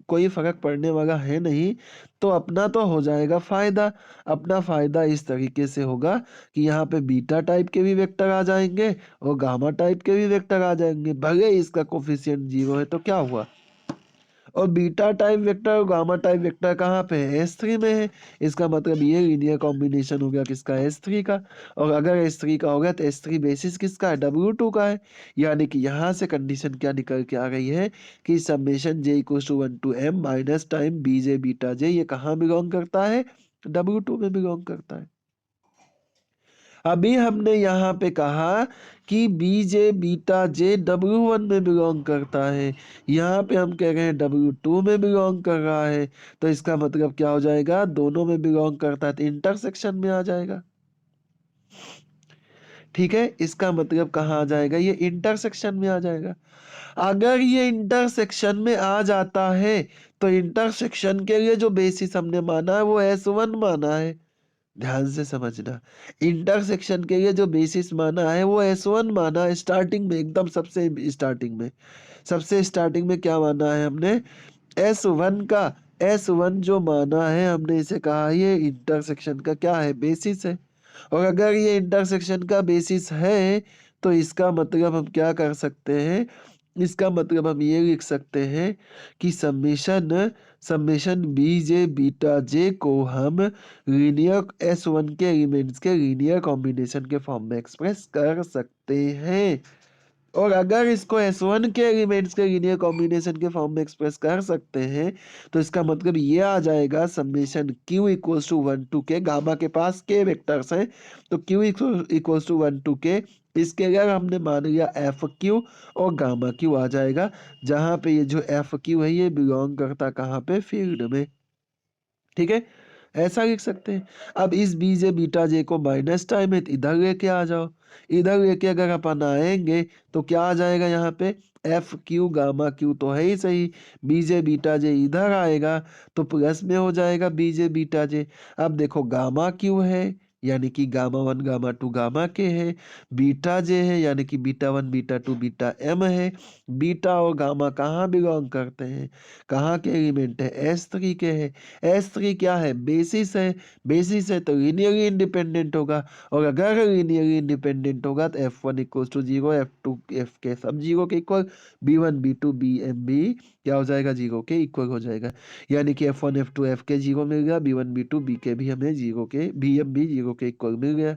कोई फर्क पड़ने वाला है नहीं, तो अपना तो हो जाएगा फायदा। अपना फायदा इस तरीके से होगा कि यहाँ पे बीटा टाइप के भी वेक्टर आ जाएंगे और गामा टाइप के भी वेक्टर आ जाएंगे। भले इसका कोफिशिएंट जीरो है तो क्या हुआ? और बीटा टाइप वेक्टर और गामा टाइप वेक्टर कहाँ पे है? S3 में है। इसका मतलब ये लीनियर कॉम्बिनेशन हो गया किसका? S3 का। और अगर S3 का हो गया तो S3 बेसिस किसका है? W2 का है। यानी कि यहाँ से कंडीशन क्या निकल के आ गई है कि summation j equal to 1 to m minus time bj beta j ये कहाँ बिलोंग करता है? W2 में बिलोंग करता है। अभी हमने यहाँ पे कहा कि बीजे बीटा जे W1 में बिलोंग करता है। यहाँ पे हम कह रहे हैं W2 में बिलोंग कर रहा है। तो इसका मतलब क्या हो जाएगा? दोनों में बिलोंग करता है तो इंटरसेक्शन में आ जाएगा। ठीक है। इसका मतलब कहाँ आ जाएगा? ये इंटरसेक्शन में आ जाएगा। अगर ये इंटरसेक्शन में आ जाता है तो इंटरसेक्शन के लिए जो बेसिस हमने माना है वो S1 माना है। ध्यान से समझना। इंटरसेक्शन के लिए जो बेसिस माना है वो S1 माना है। स्टार्टिंग में एकदम सबसे स्टार्टिंग में क्या माना है हमने? S1 का। S1 जो माना है हमने इसे कहा ये इंटरसेक्शन का क्या है? बेसिस है। और अगर ये इंटरसेक्शन का बेसिस है तो इसका मतलब हम क्या कर सकते हैं? इसका मतलब हम ये लिख सकते हैं कि summation summation B J beta J को हम लीनियर S1 के एलिमेंट्स के लीनियर कॉम्बिनेशन के फॉर्म में एक्सप्रेस कर सकते हैं। और अगर इसको S1 के एलिमेंट्स के लीनियर कॉम्बिनेशन के फॉर्म में एक्सप्रेस कर सकते हैं तो इसका मतलब ये आ जाएगा summation Q equals to 1 to K. Gamma के पास के वेक्टर्स हैं तो Q इक्वल्स टू 1 टू के। इसके अगर हमने मान लिया FQ और गामा Q आ जाएगा, जहां पे ये जो FQ है ये बिलोंग करता कहाँ पे? फील्ड में। ठीक है। ऐसा लिख सकते हैं। अब इस बीजे बीटा जे को माइनस टाइम है तो इधर लेके आ जाओ। इधर लेके अगर अपन आएंगे तो क्या आ जाएगा यहाँ पे? FQ गामा Q तो है ही सही। बीजे बीटा जे इधर आएगा तो प्लस में हो जाएगा बीजे बीटा जे। अब देखो गामा Q है यानी कि गामा 1 गामा 2 गामा के है। बीटा जे है यानी कि बीटा 1 बीटा 2 बीटा M है। बीटा और गामा कहाँ बिलोंग करते हैं? कहाँ के एलिमेंट है? S3 के है। S3 क्या है? बेसिस है। बेसिस है तो लीनियरली इंडिपेंडेंट होगा। और अगर लीनियरली इंडिपेंडेंट होगा तो F1 equals to zero, F2 F के सब जीरो के इक्वल, B1 B2 BM भी क्या हो जाएगा? जीरो के इक्वल हो जाएगा। यानी कि F1 F2 F के जीरो मिल गया, B1 B2 B के भी हमें जीरो के BM भी जीरो के इक्वल मिल गया।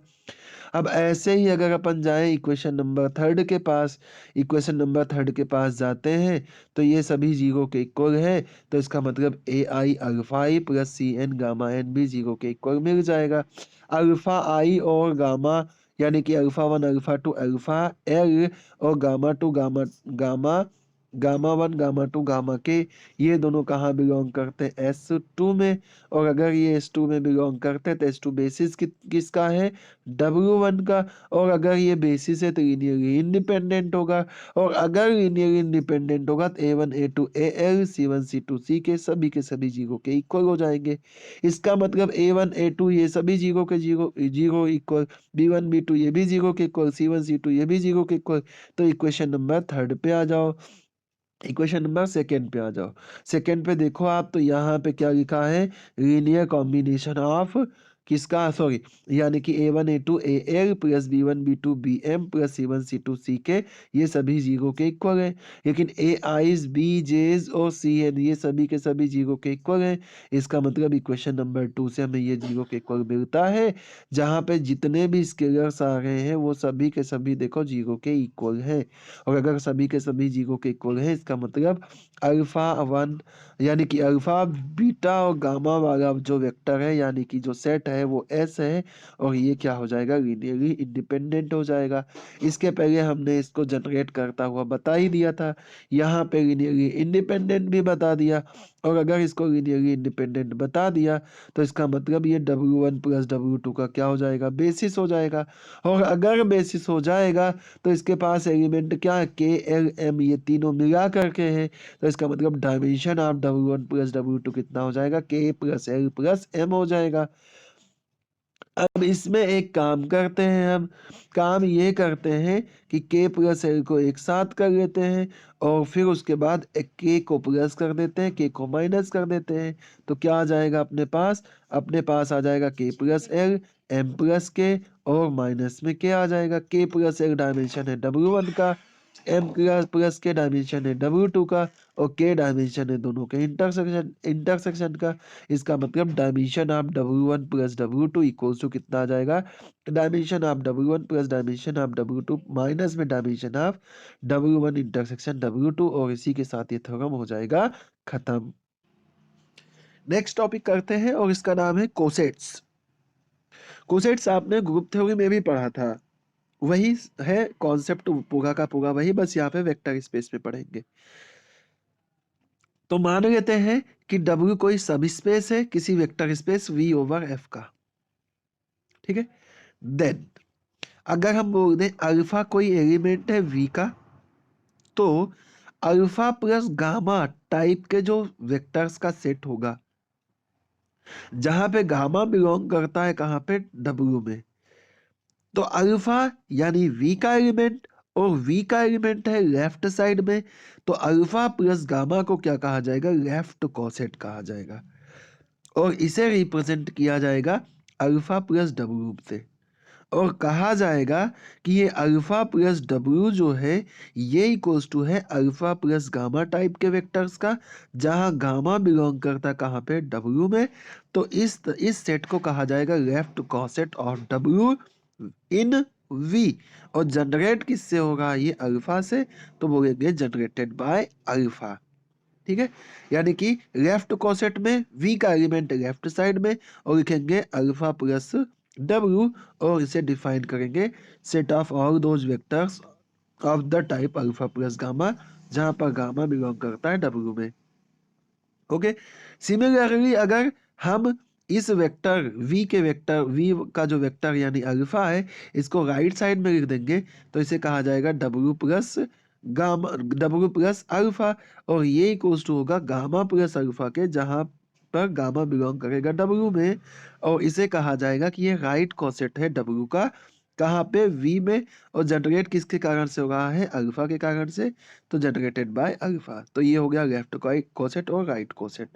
अब ऐसे ही अगर अपन जाएं इक्वेशन नंबर थर्ड के पास, इक्वेशन नंबर थर्ड के पास जाते हैं तो ये सभी जीरो के इक्वल है। तो इसका मतलब AI alpha I plus CN gamma N भी जीरो के इक्वल मिल जाएगा। अल्फा आई और गामा यानी कि अल्फा 1 अल्फा 2 अल्फा L और gamma 2 gamma gamma gamma 1 gamma 2 gamma के ये दोनों कहाँ बिलोंग करते हैं S2 में, और अगर ये S2 में बिलोंग करते हैं तो S2 बेसिस किसका है W1 का, और अगर ये बेसिस है तो लीनियरली इंडिपेंडेंट होगा, और अगर लीनियरली इंडिपेंडेंट होगा तो A1 A2 AL C1 C2 C के सभी जीरो के इक्वल हो जाएंगे। इसका मतलब A1 A2 ये सभी जीरो के zero zero equal, B1 B2 ये भी जीरो के इक्वल, C1 C2 ये भी जीरो के इक्वल। तो इक्वेशन नंबर 3 पे आ जाओ, इक्वेशन नंबर 2 पे आ जाओ। 2 पे देखो आप, तो यहाँ पे क्या लिखा है, लीनियर कॉम्बिनेशन ऑफ किसका, सॉरी, यानी कि A1 A2 AL plus B1 B2 BM plus C1 C2 CK ये सभी जीरो के इक्वल है, लेकिन AIs BJs और CN ये सभी के सभी जीरो के इक्वल है। इसका मतलब इक्वेशन नंबर 2 से हमें ये जीरो के इक्वल मिलता है, जहाँ पे जितने भी स्केलर्स आ रहे हैं वो सभी के सभी देखो जीरो के इक्वल हैं, और अगर सभी के सभी जीरो के इक्वल है इसका मतलब अल्फा 1 यानी कि अल्फा बीटा और गामा वाला जो वेक्टर है यानी कि जो सेट है वो S है, और ये क्या हो जाएगा लीनियरली इंडिपेंडेंट हो जाएगा। इसके पहले हमने इसको जनरेट करता हुआ बता ही दिया था, यहाँ पे लीनियरली इंडिपेंडेंट भी बता दिया, और अगर इसको लीनियरली इंडिपेंडेंट बता दिया तो इसका मतलब ये W1 प्लस W2 का क्या हो जाएगा बेसिस हो जाएगा, और अगर बेसिस हो जाएगा तो इसके पास एलिमेंट क्या है KLM ये तीनों मिला करके है, तो इसका मतलब dimension of W1 plus W2 कितना हो जाएगा K plus L plus M हो जाएगा। अब इसमें एक काम करते हैं, हम काम ये करते हैं कि K प्लस L को एक साथ कर लेते हैं, और फिर उसके बाद एक K को प्लस कर देते हैं, K को माइनस कर देते हैं, तो क्या आ जाएगा अपने पास आ जाएगा K plus L M plus K और माइनस में K आ जाएगा। K प्लस L डायमेंशन है W1 का, M प्लस K डायमेंशन है W2 का, और K डायमेंशन है दोनों के इंटरसेक्शन का। इसका मतलब dimension of W1 plus W2 equals to कितना आ जाएगा, dimension of W1 plus dimension of W2 minus में dimension of W1 intersection W2, और इसी के साथ ये थ्योरम हो जाएगा खत्म। नेक्स्ट टॉपिक करते हैं और इसका नाम है कोसेट्स। कोसेट्स आपने ग्रुप थ्योरी में भी पढ़ा था, वही है कॉन्सेप्ट पूरा का पूरा वही, बस यहाँ पे वेक्टर स्पेस में पढ़ेंगे। तो मान लेते हैं कि W कोई सब स्पेस है किसी vector space V over F का, ठीक है। देन अगर हम बोल दें अल्फा कोई एलिमेंट है V का, तो अल्फा प्लस गामा टाइप के जो वेक्टर्स का सेट होगा, जहां पे गामा बिलोंग करता है कहां पे W में, तो अल्फा यानी V का एलिमेंट, और V का एलिमेंट है लेफ्ट साइड में, तो अल्फा प्लस गामा को क्या कहा जाएगा लेफ्ट कोसेट कहा जाएगा, और इसे रिप्रेजेंट किया जाएगा अल्फा प्लस W से, और कहा जाएगा कि ये अल्फा प्लस W जो है ये इक्वल्स टू है अल्फा प्लस गामा टाइप के वेक्टर्स का, जहां गामा बिलोंग करता है कहां पे W में, तो इस सेट को कहा जाएगा left coset of W in V, और जनरेट किससे होगा ये अल्फा से, तो बोलेंगे जनरेटेड बाय अल्फा, ठीक है। यानी कि लेफ्ट कोसेट में V का एलिमेंट लेफ्ट साइड में, और लिखेंगे अल्फा प्लस W, और इसे डिफाइन करेंगे set of all those vectors of the type alpha plus gamma, जहां पर गामा बिलोंग करता है W में। ओके, सिमिलरली अगर हम इस वेक्टर V का जो वेक्टर यानी अल्फा है इसको राइट साइड में लिख देंगे, तो इसे कहा जाएगा W प्लस अल्फा, और ये इक्वल्स टू होगा गामा प्लस अल्फा के, जहां पर गामा बिलोंग करेगा W में, और इसे कहा जाएगा कि ये राइट कोसेट है W का, कहाँ पे V में, और जनरेट किसके कारण से हो रहा है अल्फा के कारण से, तो जनरेटेड बाय अल्फा। तो ये हो गया लेफ्ट कोसेट और राइट कोसेट,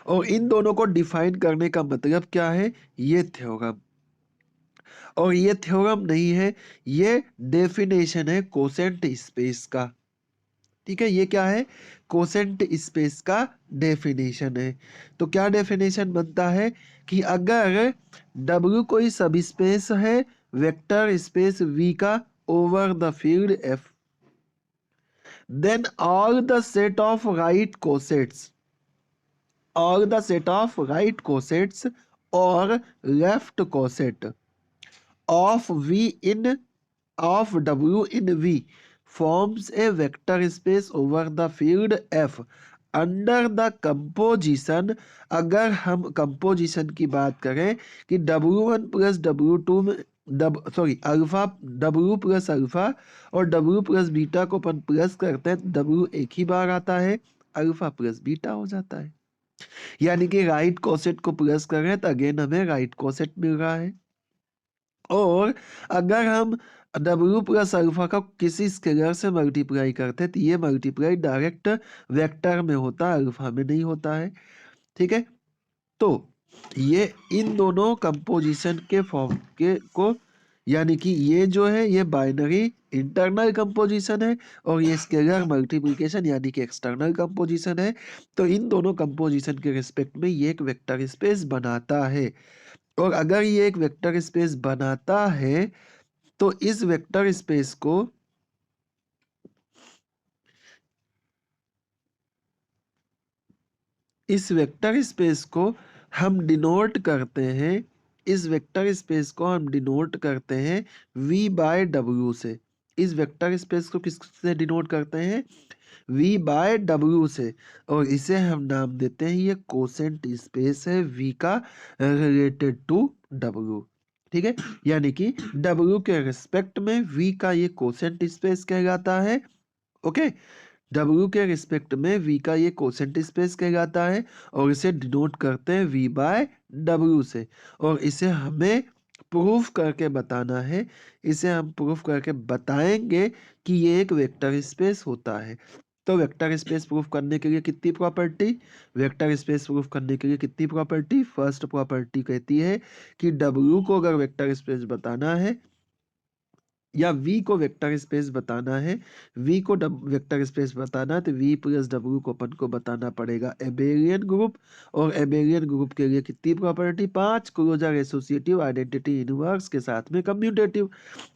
और इन दोनों को डिफाइन करने का मतलब क्या है ये थ्योरम, और ये थ्योरम नहीं है, ये डेफिनेशन है कोसेंट स्पेस का, ठीक है। ये क्या है कोसेंट स्पेस का डेफिनेशन है। तो क्या डेफिनेशन बनता है कि अगर W कोई सब स्पेस है वेक्टर स्पेस V का over the field F, then all the set of right cosets or left coset of W in V forms a vector space over the field F under the composition. अगर हम composition की बात करें कि W1 plus W2 में alpha W plus alpha और W plus beta को अपन plus करते हैं तो W एक ही बार आता है, अल्फा प्लस बीटा हो जाता है। यानी कि राइट कोसेट को प्लस कर रहे हैं तो अगेन हमें राइट कोसेट मिल रहा है। और अगर हम W प्लस अल्फा का किसी स्केलर से मल्टीप्लाई करते हैं तो ये मल्टीप्लाई डायरेक्ट वेक्टर में होता है, अल्फा में नहीं होता है। ठीक है, तो ये इन दोनों कंपोजिशन के फॉर्म के को, यानी कि ये जो है ये बाइनरी इंटरनल कंपोजिशन है और ये स्केलर मल्टीप्लिकेशन यानी कि एक्सटर्नल कंपोजिशन है। तो इन दोनों कंपोजिशन के रिस्पेक्ट में ये एक वेक्टर स्पेस बनाता है। और अगर ये एक वेक्टर स्पेस बनाता है तो इस वेक्टर स्पेस को हम डिनोट करते हैं, इस वेक्टर स्पेस को हम डिनोट करते हैं V बाय W से। इस वेक्टर स्पेस को किससे डिनोट करते हैं? V बाय W से। और इसे हम नाम देते हैं, ये कोसेंट स्पेस है V का रिलेटेड टू W। ठीक है, यानी कि W के रिस्पेक्ट में V का ये कोसेंट स्पेस कहलाता है। ओके, W के रिस्पेक्ट में V का ये कोसेंट स्पेस कहलाता है और इसे डिनोट करते हैं V बाय W से। और इसे हमें प्रूफ करके बताना है, इसे हम प्रूफ करके बताएंगे कि ये एक वेक्टर स्पेस होता है। तो वेक्टर स्पेस प्रूफ करने के लिए कितनी प्रॉपर्टी, वेक्टर स्पेस प्रूफ करने के लिए कितनी प्रॉपर्टी? फर्स्ट प्रॉपर्टी कहती है कि W को अगर वेक्टर स्पेस बताना है या V को वेक्टर स्पेस बताना है, V को वेक्टर स्पेस बताना है तो V प्लस W को अपन को बताना पड़ेगा एबेलियन ग्रुप। और एबेलियन ग्रुप के लिए कितनी property? 5 closure associative identity inverse के साथ में कम्यूटेटिव।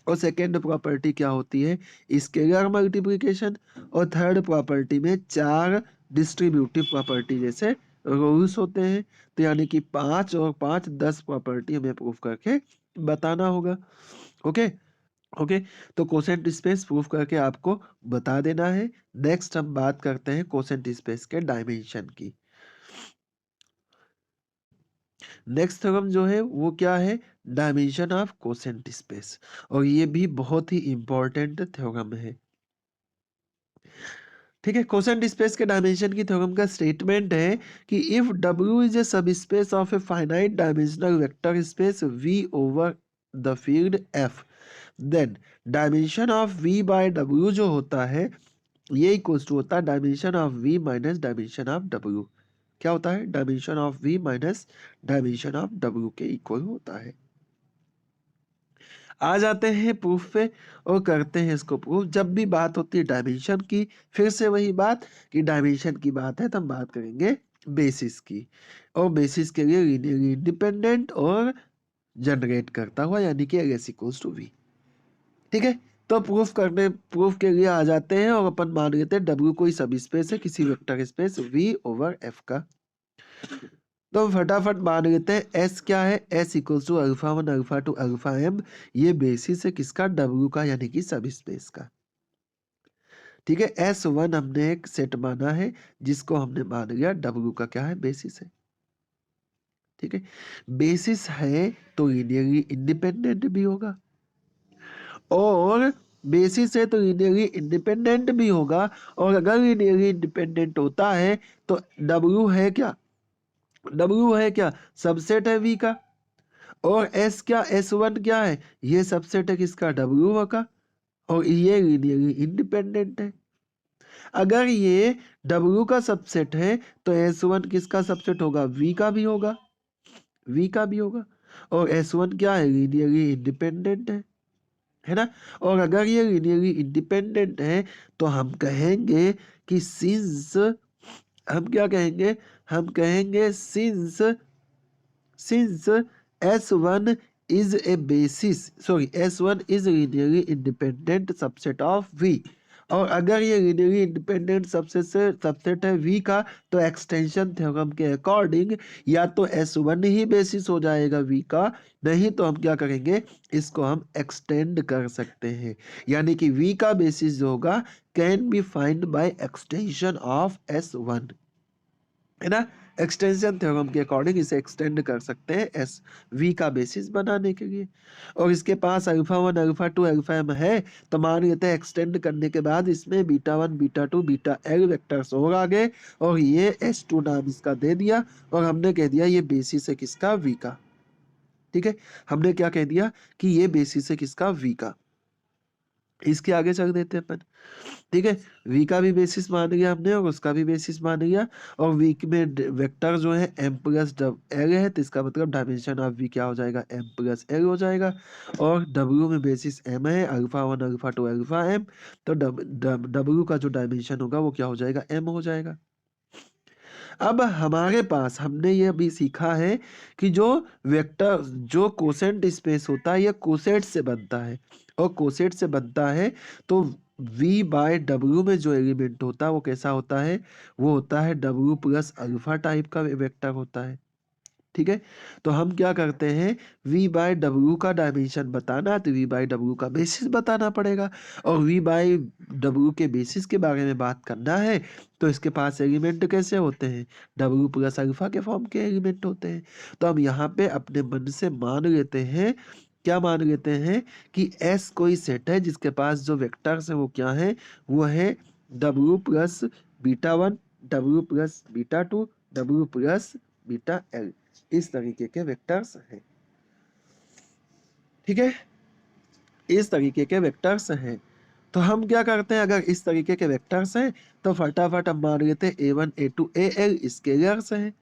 और सेकेंड प्रॉपर्टी क्या होती है? Scalar multiplication. और थर्ड प्रॉपर्टी में 4 डिस्ट्रीब्यूटिव प्रॉपर्टी जैसे रूल्स होते हैं। तो यानी कि 5 और 5 10 प्रॉपर्टी हमें प्रूफ करके बताना होगा। ओके ओके, तो कोसेंट स्पेस प्रूफ करके आपको बता देना है। नेक्स्ट हम बात करते हैं कोसेंट स्पेस के डायमेंशन की। नेक्स्ट थ्योरम जो है वो क्या है? Dimension of quotient space. और ये भी बहुत ही इंपॉर्टेंट थ्योरम है। ठीक है, कोसेंट स्पेस के डायमेंशन की थ्योरम का स्टेटमेंट है कि if W is a sub space of a finite dimensional vector space V over the field F, then dimension of V by W जो होता है ये इक्वल्स टू होता है dimension of V minus dimension of W। क्या होता है? Dimension of V minus dimension of W के इक्वल होता है। आ जाते हैं प्रूफ पे और करते हैं इसको प्रूफ। जब भी बात होती है डायमेंशन की, फिर से वही बात कि डायमेंशन की बात है तो हम बात करेंगे बेसिस की। और बेसिस के लिए लीनियरली इंडिपेंडेंट और जनरेट करता हुआ यानी कि एस इक्वल्स टू V। ठीक है, तो प्रूफ के लिए आ जाते हैं और अपन मान लेते हैं W कोई सब स्पेस है किसी vector space V over F का। तो हम फटाफट मान लेते हैं S क्या है? S equals to alpha 1 alpha 2 alpha M। ये बेसिस है किसका? W का, यानी कि सब स्पेस का। ठीक है, S1 हमने एक सेट माना है जिसको हमने मान लिया W का क्या है? बेसिस है। ठीक है, बेसिस है तो लीनियरली इंडिपेंडेंट भी होगा और बेसिस है तो लीनियरली इंडिपेंडेंट भी होगा। और अगर लीनियरली इंडिपेंडेंट होता है तो W है क्या? W है क्या? सबसेट है V का। और S क्या? S1 क्या है? ये सबसेट है किसका? W का। और ये लीनियरली इंडिपेंडेंट है। अगर ये W का सबसेट है तो S1 किसका सबसेट होगा? V का भी होगा, V का भी होगा। और S1 क्या है? लीनियरली इंडिपेंडेंट है ना। और अगर ये लीनियरली इंडिपेंडेंट है तो हम कहेंगे कि सिंस, हम क्या कहेंगे? हम कहेंगे since S1 is a basis, sorry, S1 is a linearly independent subset of V। और अगर ये लीनियरली इंडिपेंडेंट सबसेट है वी का, तो एक्सटेंशन थ्योरम के अकॉर्डिंग या तो S1 ही बेसिस हो जाएगा वी का, नहीं तो हम क्या करेंगे, इसको हम एक्सटेंड कर सकते हैं। यानी कि वी का बेसिस जो होगा can be find by extension of S1, है ना। एक्सटेंशन थ्योरम के अकॉर्डिंग इसे एक्सटेंड कर सकते हैं एस वी का बेसिस बनाने के लिए। और इसके पास अल्फा 1 अल्फा 2 अल्फा m है, तो मान लेते हैं एक्सटेंड करने के बाद इसमें beta 1 beta 2 beta l vectors और आ गए, और ये S2 नाम इसका दे दिया, और हमने कह दिया ये बेसिस है किसका, वी का। ठीक है, हमने क्या कह दिया कि ये बेसिस है किसका, वी का। इसके आगे चल देते हैं अपन। ठीक है, वी का भी बेसिस मान लिया हमने और उसका भी बेसिस मान लिया, और वी में वेक्टर जो है m प्लस एल है, तो इसका मतलब डायमेंशन ऑफ वी क्या हो जाएगा, m प्लस एल हो जाएगा। और w में बेसिस m है, अल्फा 1 अल्फा 2 अल्फा m, तो w का जो डायमेंशन होगा वो क्या हो जाएगा, m हो जाएगा। अब हमारे पास हमने ये भी सीखा है कि जो वेक्टर जो कोसेंट स्पेस होता है, ये कोसेट से बनता है, और कोसेट से बनता है तो v बाय डब्ल्यू में जो एलिमेंट होता है वो कैसा होता है, वो होता है w प्लस अल्फा टाइप का वेक्टर होता है। ठीक है, तो हम क्या करते हैं, v बाय डब्ल्यू का डायमेंशन बताना है तो v बाय डब्ल्यू का बेसिस बताना पड़ेगा, और v बाय डब्ल्यू के बेसिस के बारे में बात करना है तो इसके पास एलिमेंट कैसे होते हैं, w प्लस अल्फा के फॉर्म के एलिमेंट होते हैं। तो हम यहाँ पे अपने मन से मान लेते हैं, क्या मान लेते हैं कि S कोई सेट है जिसके पास जो वेक्टर्स है वो क्या है, वो है w plus beta 1 w plus beta 2 w plus beta l, इस तरीके के वेक्टर्स हैं। ठीक है, इस तरीके के वेक्टर्स हैं। तो हम क्या करते हैं, अगर इस तरीके के वेक्टर्स हैं तो फटाफट हम मान लेते हैं a1 a2 al स्केलर्स हैं।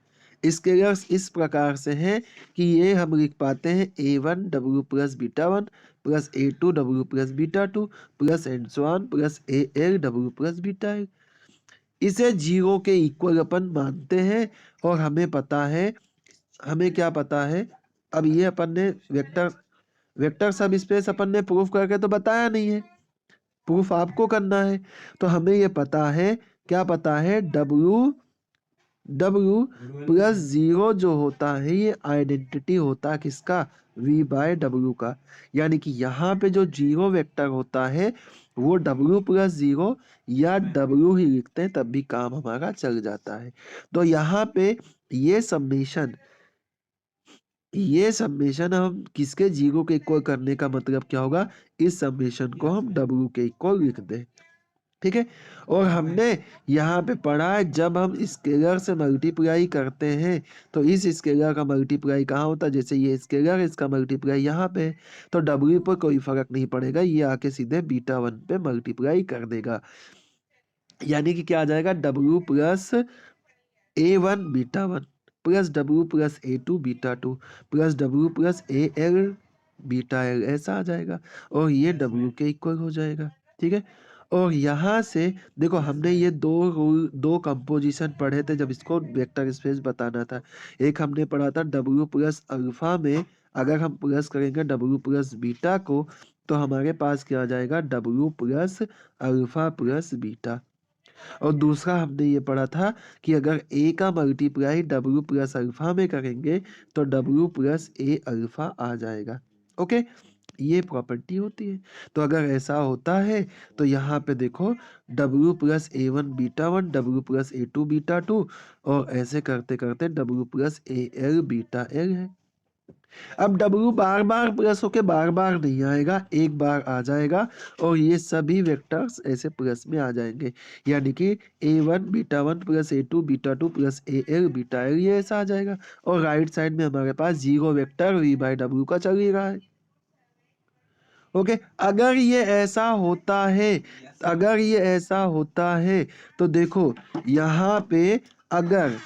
स्केलर्स इस प्रकार से हैं कि ये हम लिख पाते हैं a1 w plus beta 1 plus a2 w plus beta 2 plus and so on plus al w plus beta l। इसे जीरो के इक्वल अपन मानते हैं, और हमें पता है, हमें क्या पता है, अब ये अपन ने वेक्टर वेक्टर सब स्पेस अपन ने प्रूफ करके तो बताया नहीं है, प्रूफ आपको करना है। तो हमें ये पता है, क्या पता है, W प्लस जीरो जो होता है ये आइडेंटिटी होता है किसका, V बाय डब्ल्यू का। यानी कि यहाँ पे जो जीरो वेक्टर होता है वो W प्लस जीरो या W ही लिखते हैं तब भी काम हमारा चल जाता है। तो यहाँ पे ये सबमिशन हम किसके जीरो के इक्वल करने का मतलब क्या होगा, इस समेशन को हम W के इक्वल लिख दें। ठीक है, और हमने यहाँ पे पढ़ा है जब हम स्केलर से मल्टीप्लाई करते हैं तो इस स्केलर का मल्टीप्लाई कहाँ होता है, जैसे ये स्केलर है इसका मल्टीप्लाई यहाँ पे है, तो W पर कोई फर्क नहीं पड़ेगा, ये आके सीधे बीटा 1 पे मल्टीप्लाई कर देगा। यानी कि क्या आ जाएगा, W plus a1 beta 1 plus w plus a2 beta 2 plus w plus al beta l, ऐसा आ जाएगा, और ये w के इक्वल हो जाएगा। ठीक है, और यहाँ से देखो हमने ये दो कंपोजिशन पढ़े थे जब इसको वेक्टर स्पेस बताना था। एक हमने पढ़ा था w प्लस अल्फा में अगर हम प्लस करेंगे w प्लस बीटा को तो हमारे पास क्या आ जाएगा, w plus alpha plus beta. और दूसरा हमने ये पढ़ा था कि अगर a का मल्टीप्लाई w प्लस अल्फा में करेंगे तो w प्लस a अल्फा आ जाएगा। ओके, ये प्रॉपर्टी होती है। तो अगर ऐसा होता है तो यहाँ पे देखो w plus a1 beta 1 w plus a2 beta 2 और ऐसे करते करते w plus al beta l है। अब W बार बार प्लस होके बार बार नहीं आएगा, एक बार आ जाएगा, और ये सभी वेक्टर्स ऐसे प्लस में आ जाएंगे। यानी कि a1 beta 1 plus a2 beta 2 plus al beta l, ये ऐसा आ जाएगा। और राइट साइड में हमारे पास zero vector v by W का चल ही रहा है। ओके, अगर ये ऐसा होता है, अगर ये ऐसा होता है तो देखो यहाँ पे अगर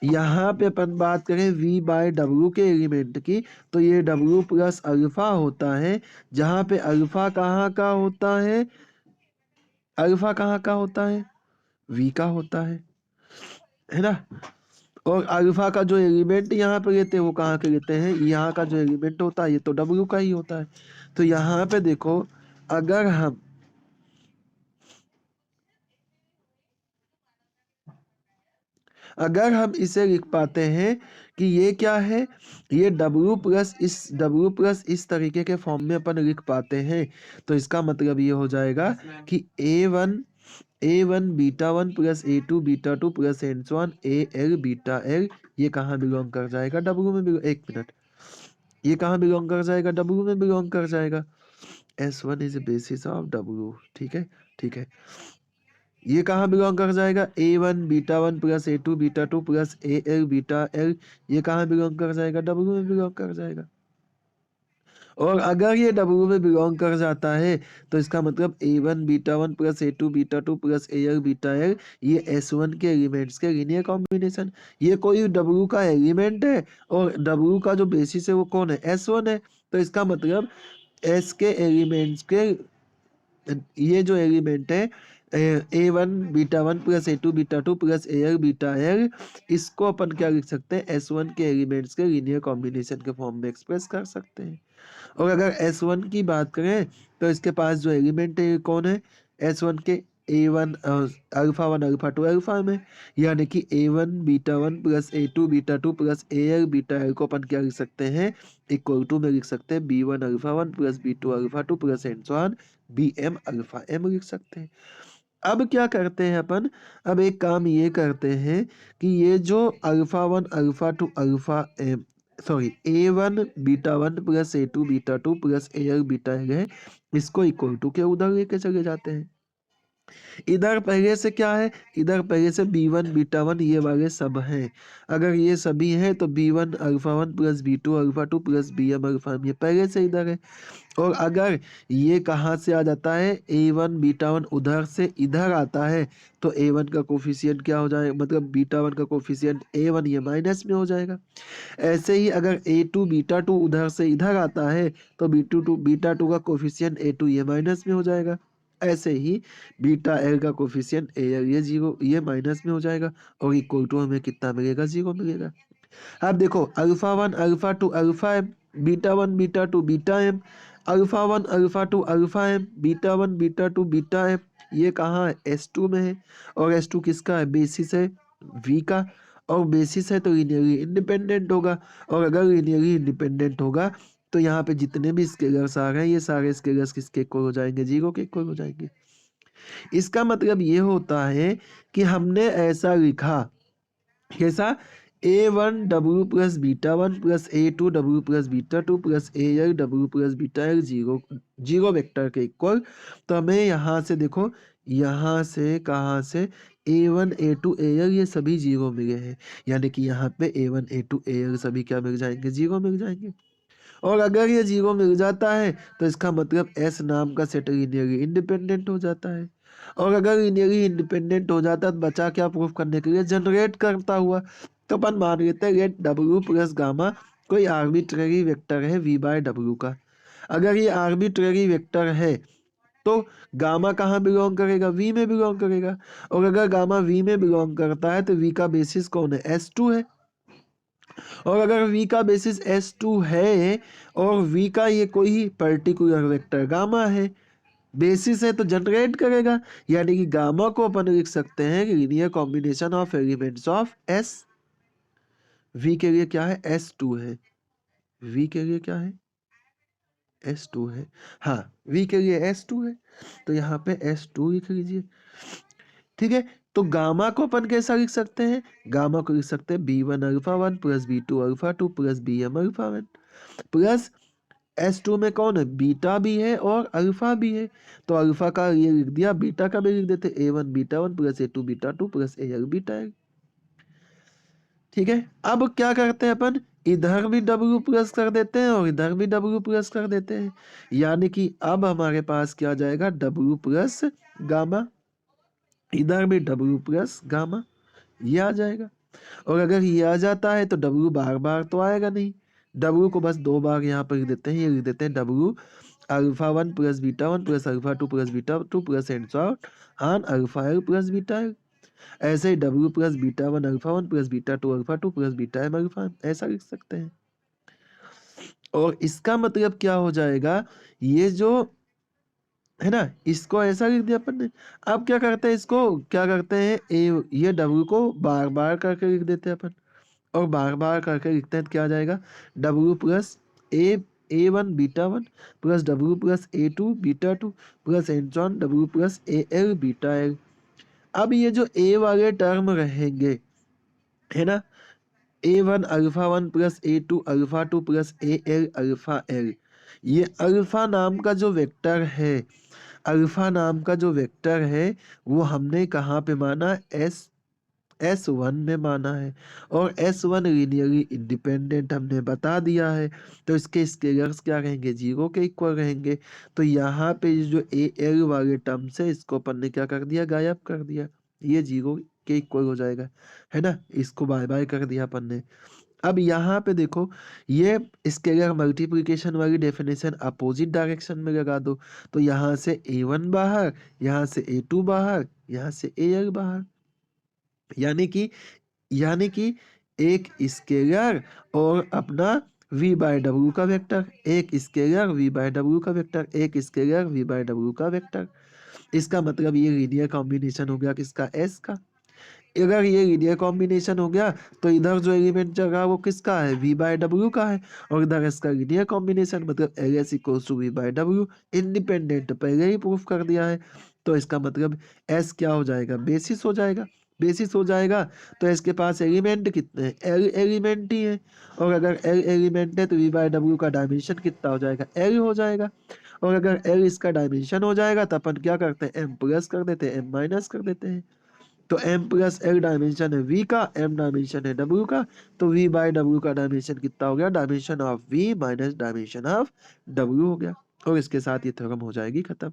यहाँ पे अपन बात करें v बाय डब्ल्यू के एलिमेंट की तो ये w प्लस अल्फा होता है, जहाँ पे अल्फा कहाँ का होता है, अल्फा कहाँ का होता है, v का होता है ना। और अल्फा का जो एलिमेंट यहाँ पे लेते हैं वो कहाँ के लेते हैं, यहाँ का जो एलिमेंट होता है ये तो w का ही होता है। तो यहाँ पे देखो अगर हम अगर हम इसे लिख पाते हैं कि ये क्या है, ये W प्लस इस तरीके के फॉर्म में अपन लिख पाते हैं, तो इसका मतलब ये हो जाएगा कि A1 beta 1 plus A2 beta 2 plus and so on AL beta L, ये कहाँ बिलोंग कर जाएगा, W में एक मिनट, ये कहाँ बिलोंग कर जाएगा, W में बिलोंग कर जाएगा। S1 is basis of W, ठीक है, ठीक है। ये कहाँ बिलोंग कर जाएगा, A1 beta 1 plus A2 beta 2 plus AL beta L, ये कहाँ बिलोंग कर जाएगा, W में बिलोंग कर जाएगा। और अगर ये W में बिलोंग कर जाता है तो इसका मतलब A1 beta 1 plus A2 beta 2 plus AL beta L, ये S1 के एलिमेंट्स के लीनियर कॉम्बिनेशन, ये कोई W का एलिमेंट है और W का जो बेसिस है वो कौन है, S1 है। तो इसका मतलब S के एलिमेंट्स के ये जो एलिमेंट है A1 beta 1 plus A2 beta 2 plus AL beta L, इसको अपन क्या लिख सकते हैं, S1 के एलिमेंट्स के लीनियर कॉम्बिनेशन के फॉर्म में एक्सप्रेस कर सकते हैं। और अगर S1 की बात करें तो इसके पास जो एलिमेंट है कौन है, S1 के A1 अल्फा 1 अल्फा 2 अल्फा में, यानी कि A1 beta 1 plus A2 beta 2 plus AL beta L को अपन क्या लिख सकते हैं, इक्वल टू में लिख सकते हैं B1 alpha 1 plus B2 alpha 2 plus and so on BM alpha M लिख सकते हैं। अब क्या करते हैं अपन, अब एक काम ये करते हैं कि ये जो alpha 1 alpha 2 alpha am sorry A1 beta 1 plus A2 beta 2 plus AL beta L है, इसको इक्वल टू के उधर लेके चले जाते हैं। इधर पहले से क्या है, इधर पहले से B1 बीटा 1 ये वाले सब हैं, अगर ये सभी हैं तो B1 alpha 1 plus B2 alpha 2 plus BM alpha M, ये पहले से इधर है। और अगर ये कहाँ से आ जाता है, A1 बीटा 1 उधर से इधर आता है, तो A1 का कोफिशिएंट क्या हो जाएगा, मतलब बीटा 1 का कोफिशिएंट A1 ये माइनस में हो जाएगा। ऐसे ही अगर A2 बीटा 2 उधर से इधर आता है तो बीटा 2 का कोफिशिएंट A2 ये माइनस में हो जाएगा। ऐसे ही बीटा L का कोफिशिएंट AL ये जीरो ये माइनस में हो जाएगा और इक्वल टू हमें कितना मिलेगा, जीरो मिलेगा। अब देखो alpha 1 alpha 2 alpha M, beta 1 beta 2 beta M, alpha 1 alpha 2 alpha M, beta 1 beta 2 beta M, ये कहाँ है, S2 में है। और S2 किसका है, बेसिस है V का, और बेसिस है तो लीनियरली इंडिपेंडेंट होगा। और अगर लीनियरली इंडिपेंडेंट होगा तो यहाँ पे जितने भी स्केलर्स आ रहे हैं ये सारे स्केलर्स किसके इक्वल हो जाएंगे, जीरो के इक्वल हो जाएंगे। इसका मतलब ये होता है कि हमने ऐसा लिखा, कैसा, A1 W plus beta 1 plus A2 W plus beta 2 plus AL W plus beta L zero zero vector के इक्वल। तो हमें यहाँ से देखो, यहाँ से कहाँ से A1 A2 AL ये सभी जीरो मिले हैं, यानी कि यहाँ पे A1 A2 AL सभी क्या मिल जाएंगे, जीरो मिल जाएंगे। और अगर ये जीरो मिल जाता है तो इसका मतलब S नाम का सेट लीनियरली इंडिपेंडेंट हो जाता है। और अगर लीनियरली इंडिपेंडेंट हो जाता है तो बचा क्या प्रूफ करने के लिए, जनरेट करता हुआ। तो अपन मान लेते हैं लेट W प्लस गामा कोई आर्बिट्ररी वेक्टर है V बाय W का। अगर ये आर्बिट्ररी वेक्टर है तो गामा कहाँ बिलोंग करेगा, V में बिलोंग करेगा। और अगर गामा V में बिलोंग करता है तो V का बेसिस कौन है, S2 है। और अगर V का बेसिस S2 है और V का ये कोई पर्टिकुलर वेक्टर गामा है, बेसिस है तो जनरेट करेगा, यानी कि गामा को अपन लिख सकते हैं कि linear combination of elements of S। V के लिए क्या है, S2 है, V के लिए क्या है, S2 है, हाँ V के लिए S2 है, तो यहाँ पे S2 लिख लीजिए, ठीक है। तो गामा को अपन कैसा लिख सकते हैं, गामा को लिख सकते हैं B1 alpha 1 plus B2 alpha 2 plus BM alpha 1 plus S2 में कौन है, बीटा भी है और अल्फा भी है, तो अल्फा का ये लिख दिया, बीटा का भी लिख देते A1 beta 1 plus A2 beta 2 plus AL beta L, ठीक है। अब क्या करते हैं अपन, इधर भी W प्लस कर देते हैं और इधर भी W प्लस कर देते हैं, यानी कि अब हमारे पास क्या जाएगा, W प्लस गामा, इधर भी W प्लस गामा, ये आ जाएगा। और अगर ये आ जाता है तो W बार बार तो आएगा नहीं, W को बस दो बार यहाँ पर लिख देते हैं, ये लिख देते हैं W alpha 1 plus beta 1 plus alpha 2 plus beta 2 plus and so on alpha L plus beta L। ऐसे ही W plus beta 1 alpha 1 plus beta 2 alpha 2 plus beta M alpha M, ऐसा लिख सकते हैं। और इसका मतलब क्या हो जाएगा, ये जो है ना? इसको ऐसा लिख दिया अपन ने। अब क्या करते हैं, इसको क्या करते हैं, ये W को बार-बार करके लिख देते हैं अपन, और बार-बार करके लिखते हैं तो क्या आ जाएगा, W plus A1 beta 1 plus W plus A2 beta 2 plus and so on W plus AL beta L। अब ये जो A वाले टर्म रहेंगे, है ना, A1 alpha 1 plus A2 alpha 2 plus AL alpha L, ये अल्फा नाम का जो वेक्टर है, अल्फा नाम का जो वेक्टर है, वो हमने कहाँ पे माना, S1 में माना है, और S1 लीनियरली इंडिपेंडेंट हमने बता दिया है, तो इसके स्केलर्स क्या रहेंगे, 0 के इक्वल रहेंगे। तो यहाँ पे जो AL वाले टर्म्स है, इसको अपन ने क्या कर दिया, गायब कर दिया, ये 0 के इक्वल हो जाएगा, है ना, इसको बाय बाय कर दिया अपन ने। अब यहाँ पे देखो, ये स्केलर मल्टीप्लिकेशन वाली डेफिनेशन अपोजिट डायरेक्शन में लगा दो, तो यहाँ से A1 बाहर, यहाँ से A2 बाहर, यहाँ से AL बाहर, यानी कि एक स्केलर और अपना v बाय डब्ल्यू का वेक्टर, एक स्केलर v बाय डब्ल्यू का वेक्टर, एक स्केलर v बाय डब्ल्यू का वेक्टर। इसका मतलब ये लीनियर कॉम्बिनेशन हो गया किसका, S का। अगर ये लीनियर कॉम्बिनेशन हो गया तो इधर जो एलिमेंट जगह वो किसका है, v बाय डब्ल्यू का है, और इधर इसका लीनियर कॉम्बिनेशन मतलब Ls equals to v by W, independent पहले ही प्रूफ कर दिया है। तो इसका मतलब S क्या हो जाएगा, बेसिस हो जाएगा। बेसिस हो जाएगा तो इसके पास एलिमेंट कितने हैं, L एलिमेंट ही है, और अगर L एलिमेंट है तो v बाय डब्ल्यू का डायमेंशन कितना हो जाएगा, L हो जाएगा। और अगर L इसका डायमेंशन हो जाएगा तो अपन क्या करते हैं, m प्लस कर देते हैं, m माइनस कर देते हैं। तो m प्लस L डायमेंशन है v का, m डायमेंशन है w का, तो v बाय w का डायमेंशन कितना हो गया, dimension of v minus dimension of w हो गया। और इसके साथ ये थ्योरम हो जाएगी खत्म।